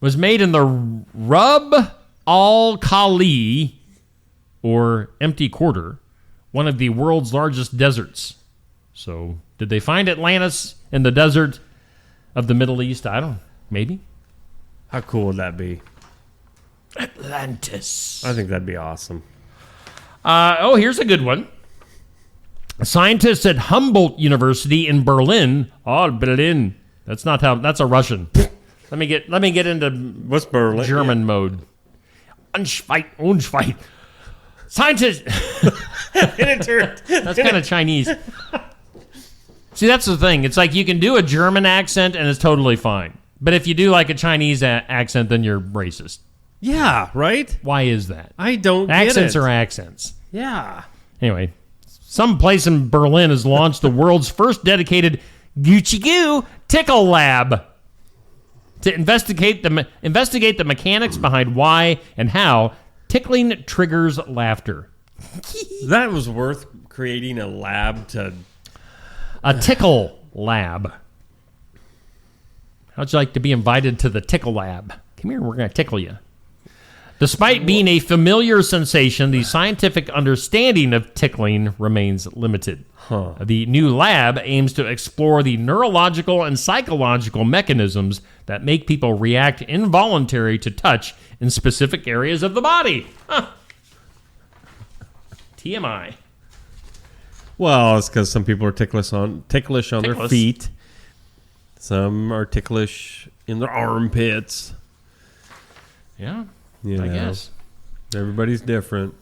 was made in the Rub al Khali, or Empty Quarter, one of the world's largest deserts. So, did they find Atlantis in the desert of the Middle East? I don't know. Maybe. How cool would that be? Atlantis. I think that'd be awesome. Here's a good one. Scientists at Humboldt University in Berlin. Oh, Berlin. That's a Russian. Let me get into what's Berlin? German mode. Unschweit. Scientists. That's kind of Chinese. See, that's the thing. It's like you can do a German accent and it's totally fine. But if you do like a Chinese accent, then you're racist. Yeah, right? Why is that? I don't Accents get it. are accents. Yeah. Anyway, some place in Berlin has launched the world's first dedicated Gucci Goo Tickle Lab to investigate the mechanics behind why and how tickling triggers laughter. That was worth creating a lab to... A tickle lab. How'd you like to be invited to the tickle lab? Come here, we're going to tickle you. Despite being a familiar sensation, the scientific understanding of tickling remains limited. The new lab aims to explore the neurological and psychological mechanisms that make people react involuntarily to touch in specific areas of the body. TMI. Well, it's because some people are ticklish on their feet. Some are ticklish in their armpits. Yeah, I guess. Everybody's different.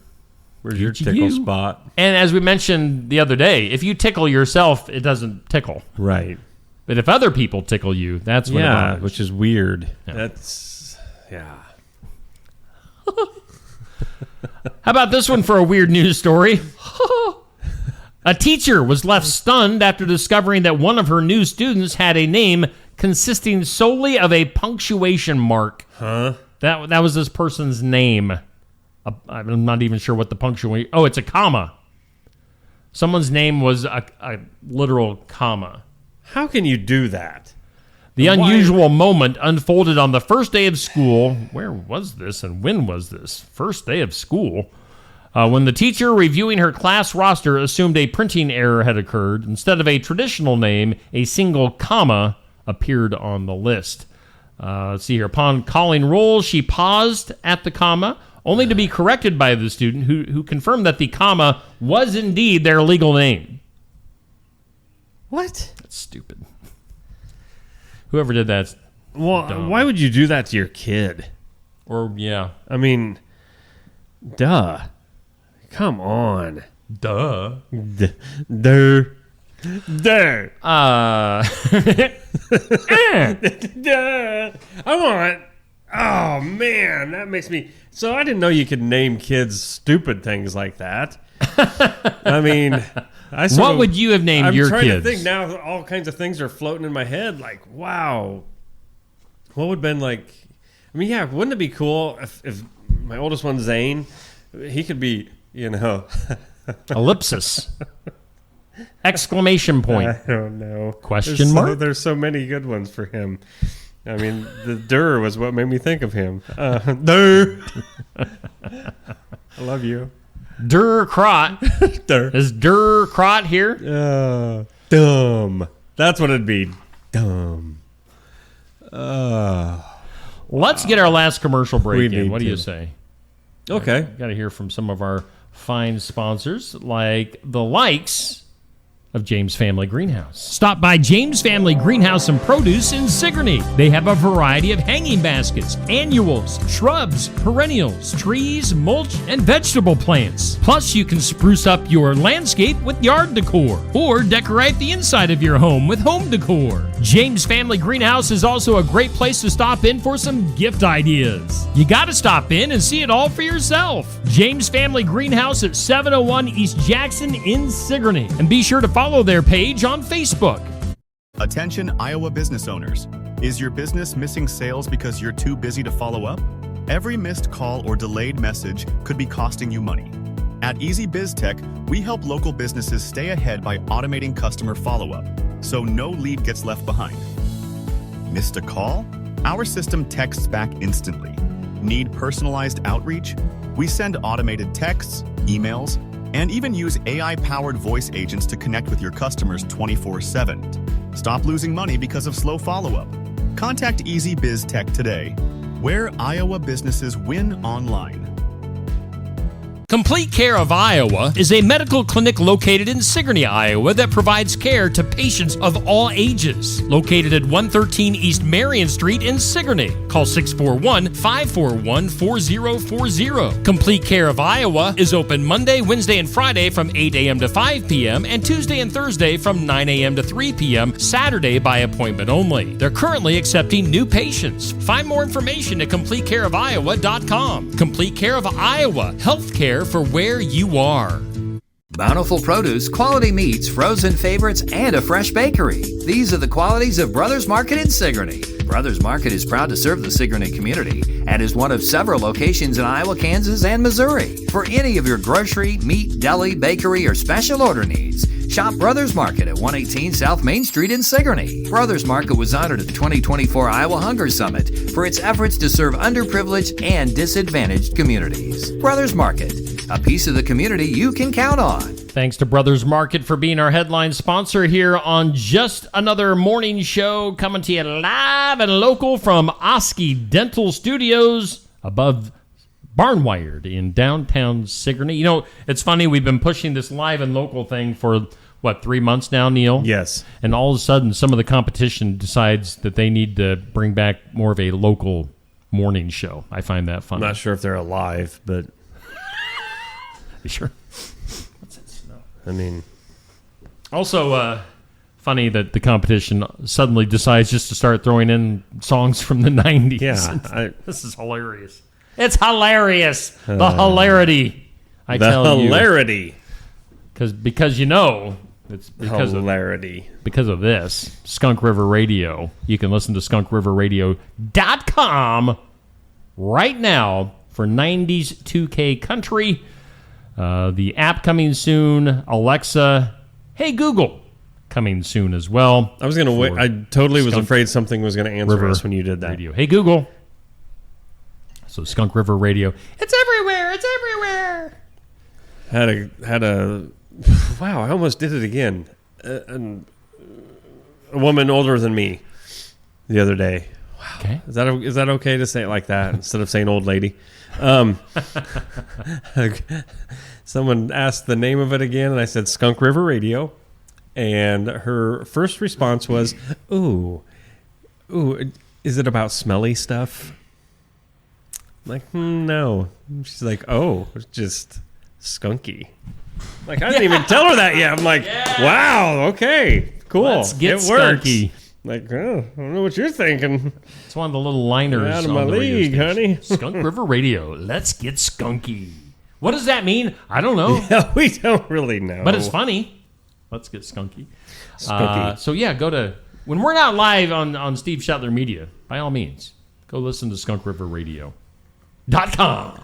Where's your tickle spot? And as we mentioned the other day, if you tickle yourself, it doesn't tickle. Right. But if other people tickle you, that's when it bothers. which is weird. Yeah. Yeah. How about this one for a weird news story? A teacher was left stunned after discovering that one of her new students had a name consisting solely of a punctuation mark. Huh? That was this person's name. I'm not even sure what the punctuation... Oh, it's a comma. Someone's name was a literal comma. How can you do that? The unusual moment unfolded on the first day of school. Where was this and when was this? First day of school. When the teacher reviewing her class roster assumed a printing error had occurred, instead of a traditional name, a single comma appeared on the list. Let's see here. Upon calling roll, she paused at the comma, only to be corrected by the student who confirmed that the comma was indeed their legal name. What? That's stupid. Whoever did that's dumb. Why would you do that to your kid? Or, yeah. I mean, duh. Come on. Duh. Duh. Duh. Oh, man. That makes me... So I didn't know you could name kids stupid things like that. I mean... What would you have named your kids? I'm trying to think now. All kinds of things are floating in my head. Like, wow. What would have been like... I mean, yeah, wouldn't it be cool if my oldest one, Zane, he could be, Ellipsis. Exclamation point. I don't know. Question mark? There's so many good ones for him. I mean, the Durr was what made me think of him. Durr. I love you. Durr Crot. Durr. Is Durr Crot here? Dumb. That's what it'd be. Dumb. Let's get our last commercial break in. What do you to. say? Okay. Got to hear from some of our fine sponsors, like the likes of James Family Greenhouse. Stop by James Family Greenhouse and Produce in Sigourney. They have a variety of hanging baskets, annuals, shrubs, perennials, trees, mulch, and vegetable plants. Plus, you can spruce up your landscape with yard decor or decorate the inside of your home with home decor. James Family Greenhouse is also a great place to stop in for some gift ideas. You got to stop in and see it all for yourself. James Family Greenhouse at 701 East Jackson in Sigourney. And be sure to follow their page on Facebook. Attention Iowa business owners. Is your business missing sales because you're too busy to follow up? Every missed call or delayed message could be costing you money. At Easy Biz Tech, we help local businesses stay ahead by automating customer follow-up, so no lead gets left behind. Missed a call? Our system texts back instantly. Need personalized outreach? We send automated texts, emails, and even use AI-powered voice agents to connect with your customers 24/7. Stop losing money because of slow follow-up. Contact Easy Biz Tech today, where Iowa businesses win online. Complete Care of Iowa is a medical clinic located in Sigourney, Iowa that provides care to patients of all ages. Located at 113 East Marion Street in Sigourney. Call 641-541-4040. Complete Care of Iowa is open Monday, Wednesday, and Friday from 8 a.m. to 5 p.m. and Tuesday and Thursday from 9 a.m. to 3 p.m. Saturday by appointment only. They're currently accepting new patients. Find more information at CompleteCareOfIowa.com. Complete Care of Iowa. Healthcare for where you are. Bountiful produce, quality meats, frozen favorites, and a fresh bakery. These are the qualities of Brothers Market in Sigourney. Brothers Market is proud to serve the Sigourney community and is one of several locations in Iowa, Kansas, and Missouri. For any of your grocery, meat, deli, bakery, or special order needs, shop Brothers Market at 118 South Main Street in Sigourney. Brothers Market was honored at the 2024 Iowa Hunger Summit for its efforts to serve underprivileged and disadvantaged communities. Brothers Market, a piece of the community you can count on. Thanks to Brothers Market for being our headline sponsor here on Just Another Morning Show, coming to you live and local from Oski Dental Studios above Barnwired in downtown Sigourney. You know, it's funny, we've been pushing this live and local thing for, 3 months now, Neil? Yes. And all of a sudden, some of the competition decides that they need to bring back more of a local morning show. I find that funny. I'm not sure if they're alive, but... You sure? What's that smell? I mean... Also, funny that the competition suddenly decides just to start throwing in songs from the 90s. Yeah. This is hilarious. It's hilarious. The hilarity. I tell you. The hilarity. Because you know, it's because hilarity. Because of this. Skunk River Radio. You can listen to skunkriverradio.com right now for 90s 2K country. The app coming soon. Alexa. Hey, Google. Coming soon as well. I was going to wait. I totally was afraid something was going to answer us when you did that. Radio. Hey, Google. So Skunk River Radio. It's everywhere. It's everywhere. had a wow, I almost did it again. A woman older than me the other day. Wow. Okay. Is that okay to say it like that instead of saying old lady? Someone asked the name of it again, and I said Skunk River Radio. And her first response was, ooh, is it about smelly stuff? I'm like, no. She's like, oh, it's just skunky. Like, I didn't even tell her that yet. I'm like, wow, okay, cool. Let's get it works. skunky. Like, oh, I don't know what you're thinking. It's one of the little liners. Get out of on my the radio league, station. honey. Skunk River Radio. Let's get skunky. What does that mean? I don't know. Yeah, we don't really know. But it's funny. Let's get skunky. Skunky. So yeah, go to, when we're not live on Steve Shetler Media, by all means, go listen to skunkriverradio.com.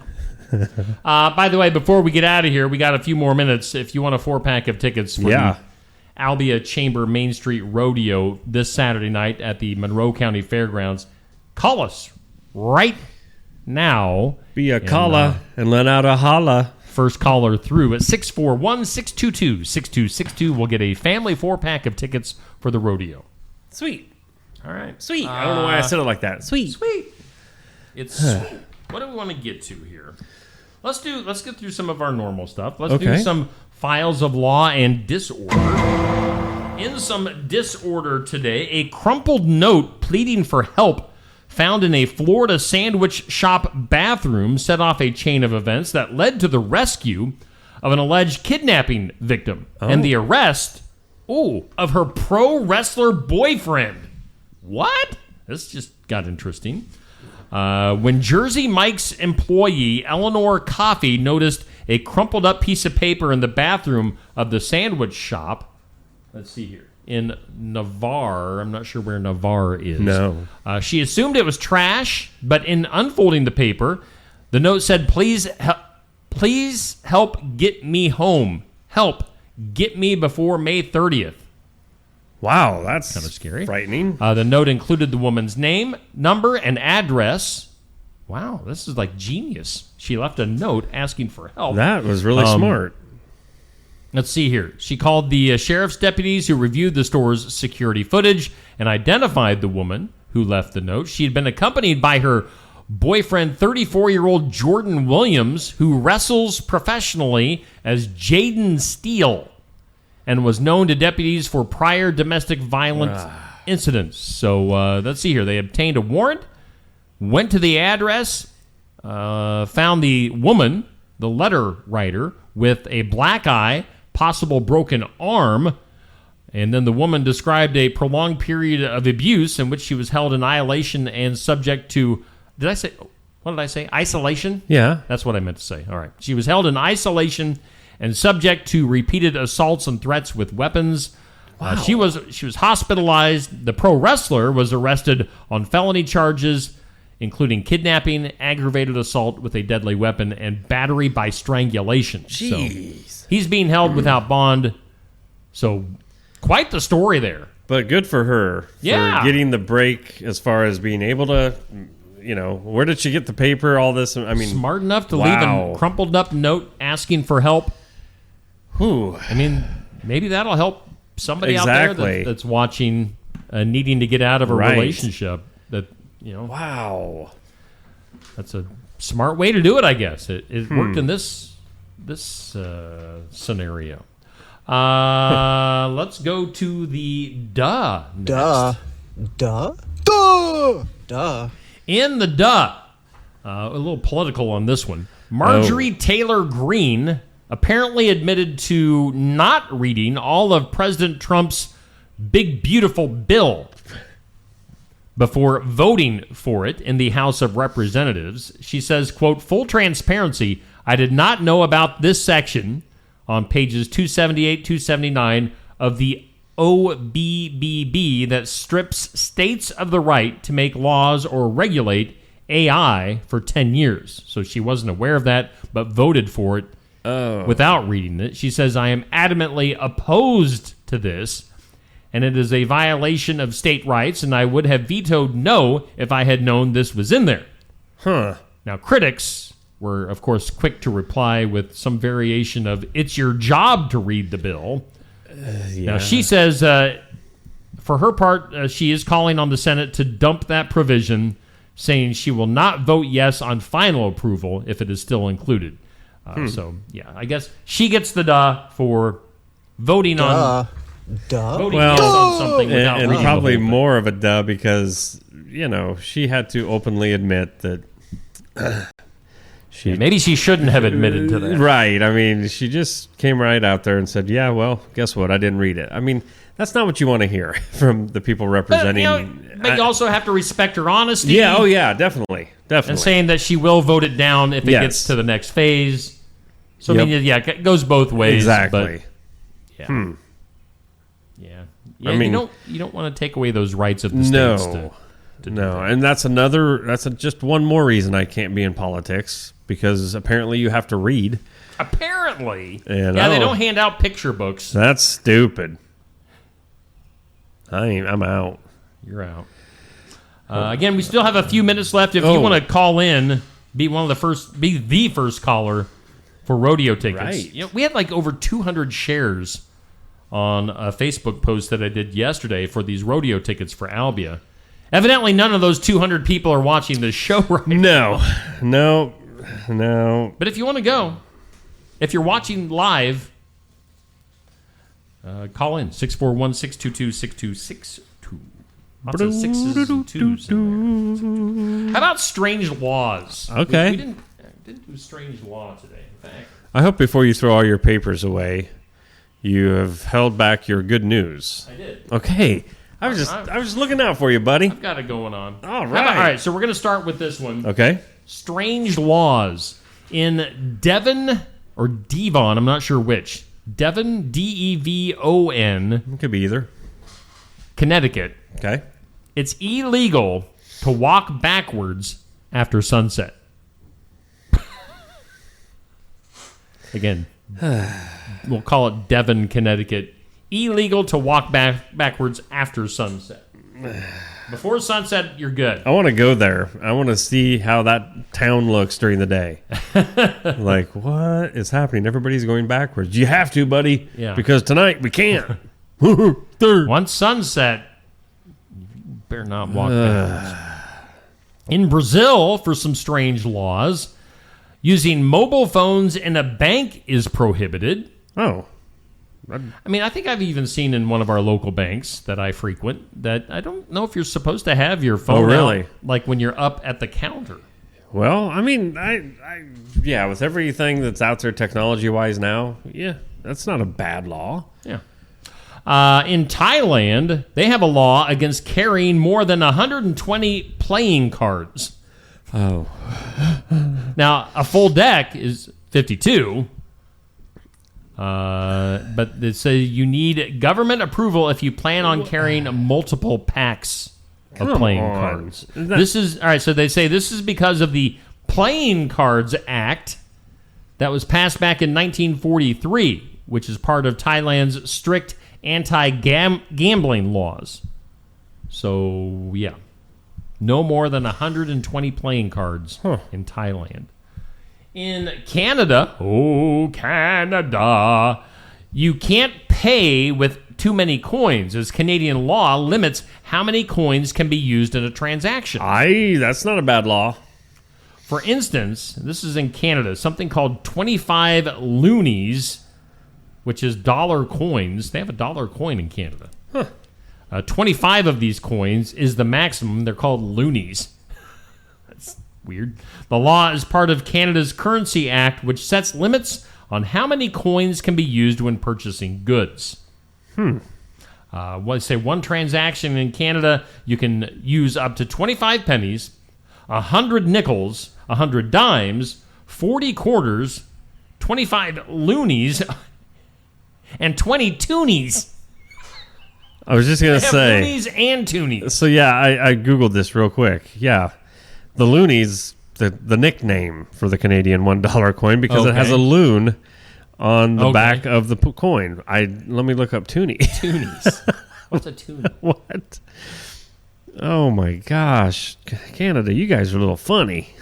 By the way, before we get out of here, we got a few more minutes. If you want a 4-pack of tickets for the Albia Chamber Main Street Rodeo this Saturday night at the Monroe County Fairgrounds, call us right now. Be a caller and let out a holla. First caller through at 641-622-6262 will get a family 4-pack of tickets for the rodeo. Sweet. All right. Sweet. I don't know why I said it like that. Sweet. Sweet. It's sweet. What do we want to get to here? Let's get through some of our normal stuff. Let's do some files of law and disorder. In some disorder today, a crumpled note pleading for help found in a Florida sandwich shop bathroom set off a chain of events that led to the rescue of an alleged kidnapping victim and the arrest, of her pro wrestler boyfriend. What? This just got interesting. When Jersey Mike's employee, Eleanor Coffey, noticed a crumpled up piece of paper in the bathroom of the sandwich shop, let's see here, in Navarre. I'm not sure where Navarre is. No. She assumed it was trash, but in unfolding the paper, the note said, please help get me home. Help get me before May 30th. Wow, that's kind of scary. Frightening. The note included the woman's name, number, and address. Wow, this is like genius. She left a note asking for help. That was really smart. Let's see here. She called the sheriff's deputies who reviewed the store's security footage and identified the woman who left the note. She had been accompanied by her boyfriend, 34-year-old Jordan Williams, who wrestles professionally as Jaden Steele and was known to deputies for prior domestic violence incidents. So let's see here. They obtained a warrant, went to the address, found the woman, the letter writer, with a black eye, possible broken arm, and then the woman described a prolonged period of abuse in which she was held in isolation and subject to, what did I say? Isolation? Yeah. That's what I meant to say. All right. She was held in isolation and subject to repeated assaults and threats with weapons. Wow. She was hospitalized. The pro wrestler was arrested on felony charges, including kidnapping, aggravated assault with a deadly weapon, and battery by strangulation. Jeez. So he's being held without bond. So quite the story there. But good for her for getting the break as far as being able to, where did she get the paper, all this? I mean, smart enough to leave a crumpled up note asking for help. I mean, maybe that'll help somebody out there that's watching, needing to get out of a relationship. Wow. That's a smart way to do it, I guess. It worked in this scenario. Let's go to the next. In the a little political on this one. Marjorie Taylor Greene apparently admitted to not reading all of President Trump's big, beautiful bill before voting for it in the House of Representatives. She says, quote, full transparency, I did not know about this section on pages 278, 279 of the OBBB that strips states of the right to make laws or regulate AI for 10 years. So she wasn't aware of that, but voted for it without reading it. She says, I am adamantly opposed to this, and it is a violation of state rights, and I would have vetoed no if I had known this was in there. Now, critics were, of course, quick to reply with some variation of, "It's your job to read the bill." Now, she says, for her part, she is calling on the Senate to dump that provision, saying she will not vote yes on final approval if it is still included. So, yeah, I guess she gets the duh for voting on voting yes on something without and reading probably the whole thing. more of a duh because, she had to openly admit that maybe she shouldn't have admitted to that. Right. I mean, she just came right out there and said, yeah, well, guess what? I didn't read it. I mean, that's not what you want to hear from the people representing. But you also have to respect her honesty. Yeah, oh yeah, definitely. And saying that she will vote it down if it gets to the next phase. So, I mean, yeah, it goes both ways. Exactly. But, yeah. Yeah, I mean, you don't want to take away those rights of the states to do that. And that's just one more reason I can't be in politics, because apparently you have to read. Apparently. Yeah, they don't hand out picture books. That's stupid. I'm out. You're out. Again, we still have a few minutes left. If you want to call in, be the first caller for rodeo tickets. Right. We had like over 200 shares on a Facebook post that I did yesterday for these rodeo tickets for Albia. Evidently, none of those 200 people are watching this show right now. No. But if you want to go, if you're watching live, call in 641-622-6262. Lots of sixes and twos in there. How about strange laws? Okay. We didn't do strange law today, in fact. I hope before you throw all your papers away, you have held back your good news. I did. Okay. I was just looking out for you, buddy. I've got it going on. All right. All right, so we're going to start with this one. Okay. Strange laws in Devon or Devon, I'm not sure which. Devon, Devon. It could be either. Connecticut. Okay. It's illegal to walk backwards after sunset. Again, we'll call it Devon, Connecticut. Illegal to walk backwards after sunset. Before sunset, you're good. I want to go there. I want to see how that town looks during the day. Like, what is happening? Everybody's going backwards. You have to, buddy. Yeah. Because tonight we can't. Once sunset, you better not walk backwards. In Brazil, for some strange laws, using mobile phones in a bank is prohibited. Oh. I mean, I think I've even seen in one of our local banks that I frequent that I don't know if you're supposed to have your phone out, like when you're up at the counter. Well, I mean, yeah, with everything that's out there technology-wise now, yeah, that's not a bad law. Yeah. In Thailand, they have a law against carrying more than 120 playing cards. Oh. Now, a full deck is 52. But they say you need government approval if you plan on carrying multiple packs of playing cards. This is all right. So they say this is because of the Playing Cards Act that was passed back in 1943, which is part of Thailand's strict anti-gambling laws. So yeah, no more than 120 playing cards in Thailand. In Canada, you can't pay with too many coins, as Canadian law limits how many coins can be used in a transaction. That's not a bad law. For instance, this is in Canada, something called 25 loonies, which is dollar coins. They have a dollar coin in Canada. 25 of these coins is the maximum. They're called loonies. Weird. The law is part of Canada's Currency Act, which sets limits on how many coins can be used when purchasing goods. One transaction in Canada, you can use up to 25 pennies, 100 nickels, 100 dimes, 40 quarters, 25 loonies, and 20 toonies. I was just going to say. Loonies and toonies. So, yeah, I Googled this real quick. Yeah. The loonies, the nickname for the Canadian $1 coin, because it has a loon on the back of the coin. Let me look up toonie. Toonies. What's a toonie? What? Oh my gosh, Canada, you guys are a little funny.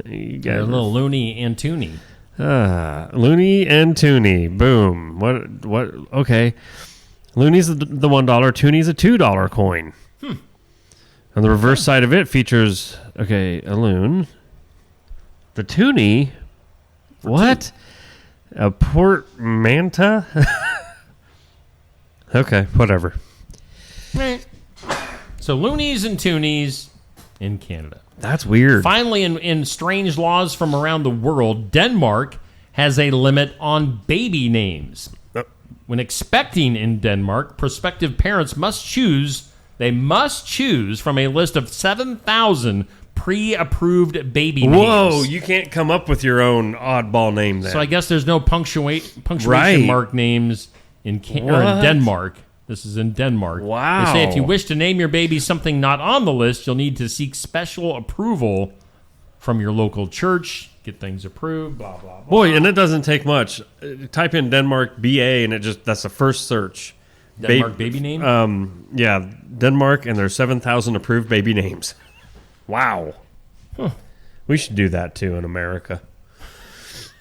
You They're a little loony and toony. Looney and Toonie. Boom. What? Okay. Looney's the $1. Toonie's a $2 coin. On the reverse side of it features, a loon. The Toonie. What? A portmanta? Okay, whatever. So loonies and toonies in Canada. That's weird. Finally, in strange laws from around the world, Denmark has a limit on baby names. When expecting in Denmark, prospective parents must choose from a list of 7,000 pre-approved baby names. Whoa, you can't come up with your own oddball name then. So I guess there's no punctuation Right. mark names in Denmark. This is in Denmark. Wow. They say if you wish to name your baby something not on the list, you'll need to seek special approval from your local church, get things approved, blah, blah, blah. Boy, and it doesn't take much. Type in Denmark BA and that's the first search. Denmark baby name? Yeah, Denmark, and there's 7,000 approved baby names. Wow. We should do that too in America.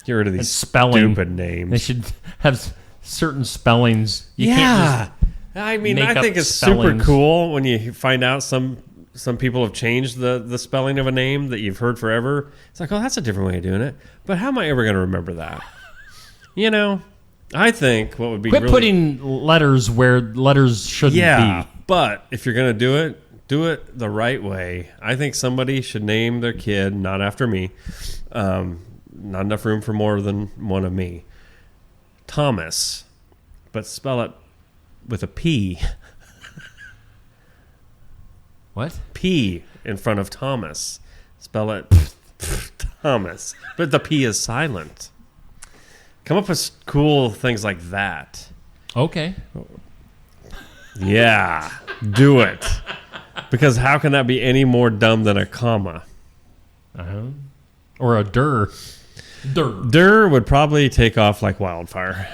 Get rid of these stupid names. They should have certain spellings. You yeah. can't just I mean, make I up think it's spellings. super cool when you find out some people have changed the spelling of a name that you've heard forever. It's like, oh, that's a different way of doing it. But how am I ever going to remember that? I think what would be Quit putting letters where letters shouldn't be. But if you're going to do it the right way. I think somebody should name their kid, not after me. Not enough room for more than one of me. Thomas, but spell it with a P. What? P in front of Thomas. Spell it Thomas, but the P is silent. Come up with cool things like that. Okay. Yeah, do it. Because how can that be any more dumb than a comma? Or a dir. Dir would probably take off like wildfire.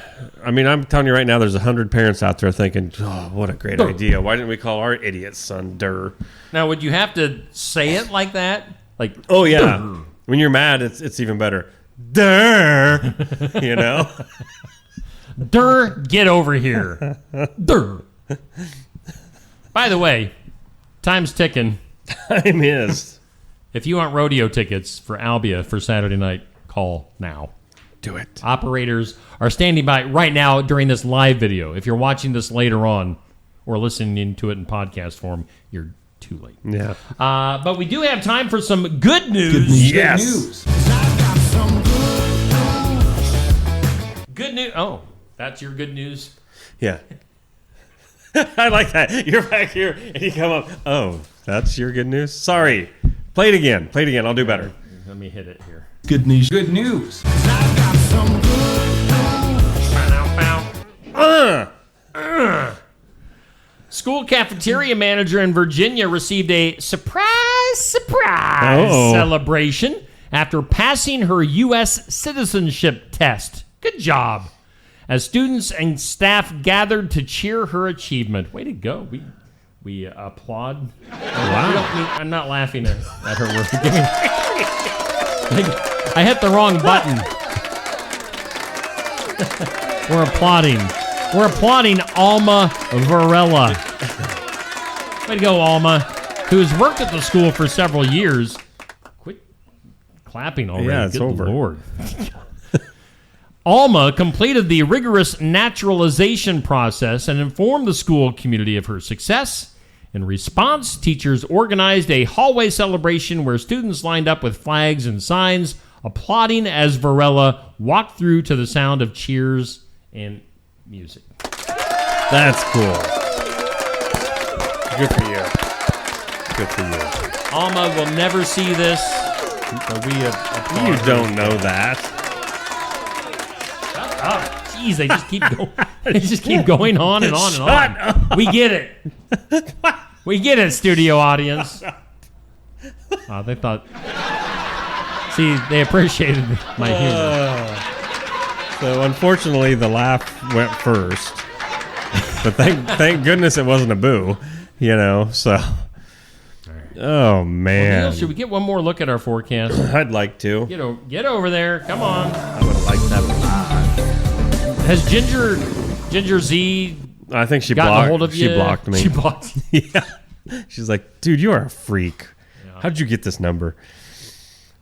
I mean, I'm telling you right now, there's 100 parents out there thinking, oh, what a great idea. Why didn't we call our idiot son Dir? Now, would you have to say it like that? Like, oh, yeah. Dir. When you're mad, it's even better. Dir. Dir, get over here. Dir. By the way, time's ticking. Time is. If you want rodeo tickets for Albia for Saturday night, call now. Do it. Operators are standing by right now during this live video. If you're watching this later on or listening to it in podcast form, you're too late. Yeah. But we do have time for some good news. Yes. Good news. Good news. Oh, that's your good news? Yeah. I like that. You're back here and you come up. Oh, that's your good news? Sorry. Play it again. I'll do better. Let me hit it here. Good news. Good news. School cafeteria manager in Virginia received a surprise celebration after passing her U.S. citizenship test. Good job. As students and staff gathered to cheer her achievement. Way to go. We applaud. Wow. I'm not laughing at her work. I hit the wrong button. We're applauding. We're applauding Alma Varela. Way to go, Alma, who has worked at the school for several years. Quit clapping already. Yeah, it's Good over. Lord. Alma completed the rigorous naturalization process and informed the school community of her success. In response, teachers organized a hallway celebration where students lined up with flags and signs, applauding as Varela walked through to the sound of cheers and music. That's cool. Good for you. Good for you. Alma will never see this, but we applaud. You don't know that. Shut up. Jeez, they just keep going. They just keep going on and on and on. Shut up. We get it. We get it, studio audience. They thought. See, they appreciated my humor. So unfortunately, the laugh went first. But thank goodness it wasn't a boo, so. Oh, man. Well, Neil, should we get one more look at our forecast? I'd like to. Get over there. Come on. I would like that. Has Ginger Z I think she gotten blocked, a hold of you? She blocked me. She blocked you. Yeah. She's like, dude, you are a freak. Yeah. How'd you get this number?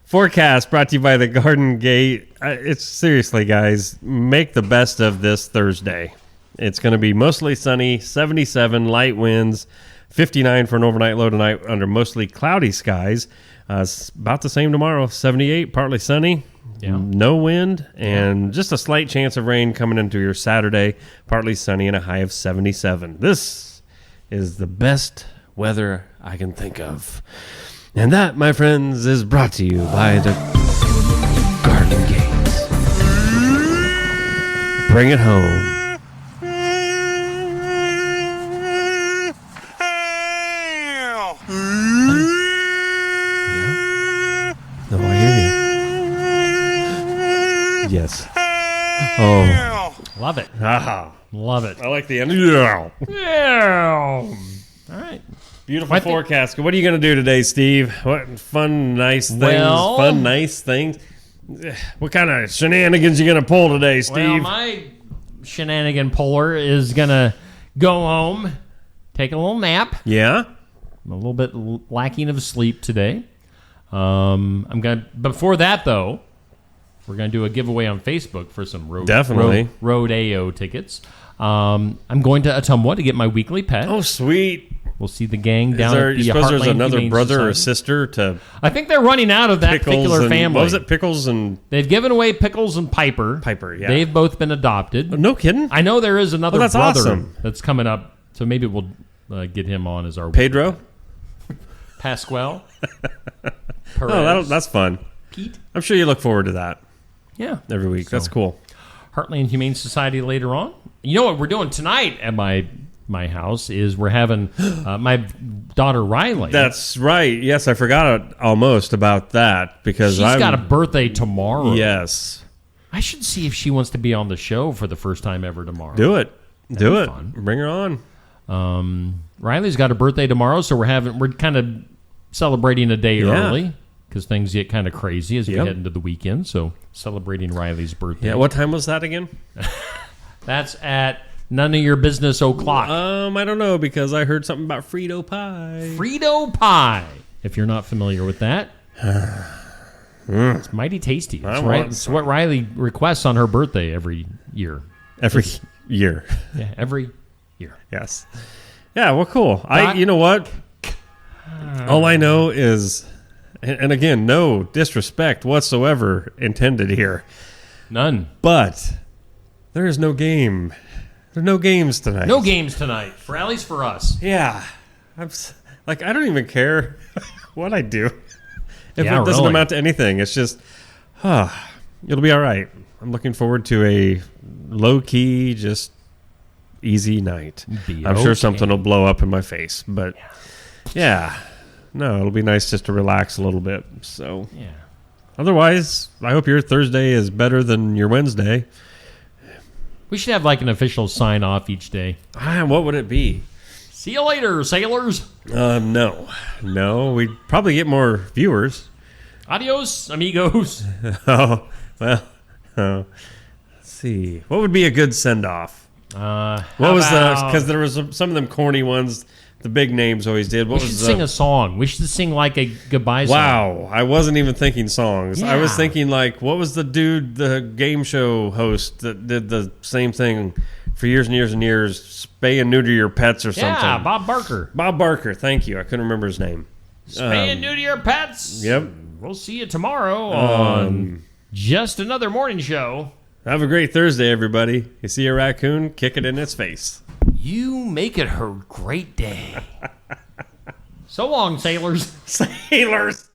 Forecast brought to you by the Garden Gate. It's seriously, guys, make the best of this Thursday. It's going to be mostly sunny, 77, light winds, 59 for an overnight low tonight under mostly cloudy skies. It's about the same tomorrow, 78, partly sunny. Yeah. No wind, and just a slight chance of rain coming into your Saturday, partly sunny and a high of 77. This is the best weather I can think of. And that, my friends, is brought to you by the Garden Gate. Bring it home. No, I hear you. Yes. Oh. Love it. Ah. Love it. I like the end. Yeah. All right. Beautiful forecast. What are you going to do today, Steve? What fun, nice things? Nice things? What kind of shenanigans you going to pull today, Steve? Well, my shenanigan puller is going to go home, take a little nap. Yeah? I'm a little bit lacking of sleep today. Before that, though, we're going to do a giveaway on Facebook for some Rodeo tickets. I'm going to Ottumwa to get my weekly pet. Oh, sweet. We'll see the gang down at the you suppose Heartland there's another Humane brother Society. or sister to... I think they're running out of that particular family. What was it? Pickles and... They've given away Pickles and Piper. Yeah. They've both been adopted. No kidding? I know there is another brother awesome. that's coming up, so maybe we'll get him on as our... Pedro? Pasquale? Oh, that's fun. Pete? I'm sure you look forward to that. Yeah. Every week. That's cool. Heartland Humane Society later on. You know what we're doing tonight at my house is we're having my daughter Riley. That's right. Yes, I forgot almost about that because she's got a birthday tomorrow. Yes. I should see if she wants to be on the show for the first time ever tomorrow. Do it. Do it. Fun. Bring her on. Riley's got a birthday tomorrow, so we're kind of celebrating a day early because things get kind of crazy as we head into the weekend. So celebrating Riley's birthday. Yeah. What time was that again? That's at none of your business o'clock. I don't know because I heard something about Frito pie. Frito pie. If you're not familiar with that, it's mighty tasty. It's what Riley requests on her birthday every year. Every year. Yeah, every year. Yes. Yeah. Well, cool. You know what? All I know is, and again, no disrespect whatsoever intended here. None. But there is no game. There are no games tonight. No games tonight. Rallies for us. Yeah. I don't even care what I do. If it doesn't really amount to anything, it's just, it'll be all right. I'm looking forward to a low-key, just easy night. I'm sure something will blow up in my face, but yeah. No, it'll be nice just to relax a little bit. So, yeah. Otherwise, I hope your Thursday is better than your Wednesday. We should have like an official sign off each day. What would it be? See you later, sailors. No. We'd probably get more viewers. Adios, amigos. Oh, well. Let's see. What would be a good send off? Because there was some of them corny ones. The big names always did. We should sing a song. We should sing like a goodbye song. Wow. I wasn't even thinking songs. Yeah. I was thinking like, what was the dude, the game show host that did the same thing for years and years and years? Spay and neuter your pets or something. Yeah, Bob Barker. Bob Barker. Thank you. I couldn't remember his name. Spay and neuter your pets. Yep. We'll see you tomorrow on Just Another Morning Show. Have a great Thursday, everybody. You see a raccoon, kick it in its face. You make it her great day. So long, sailors. Sailors.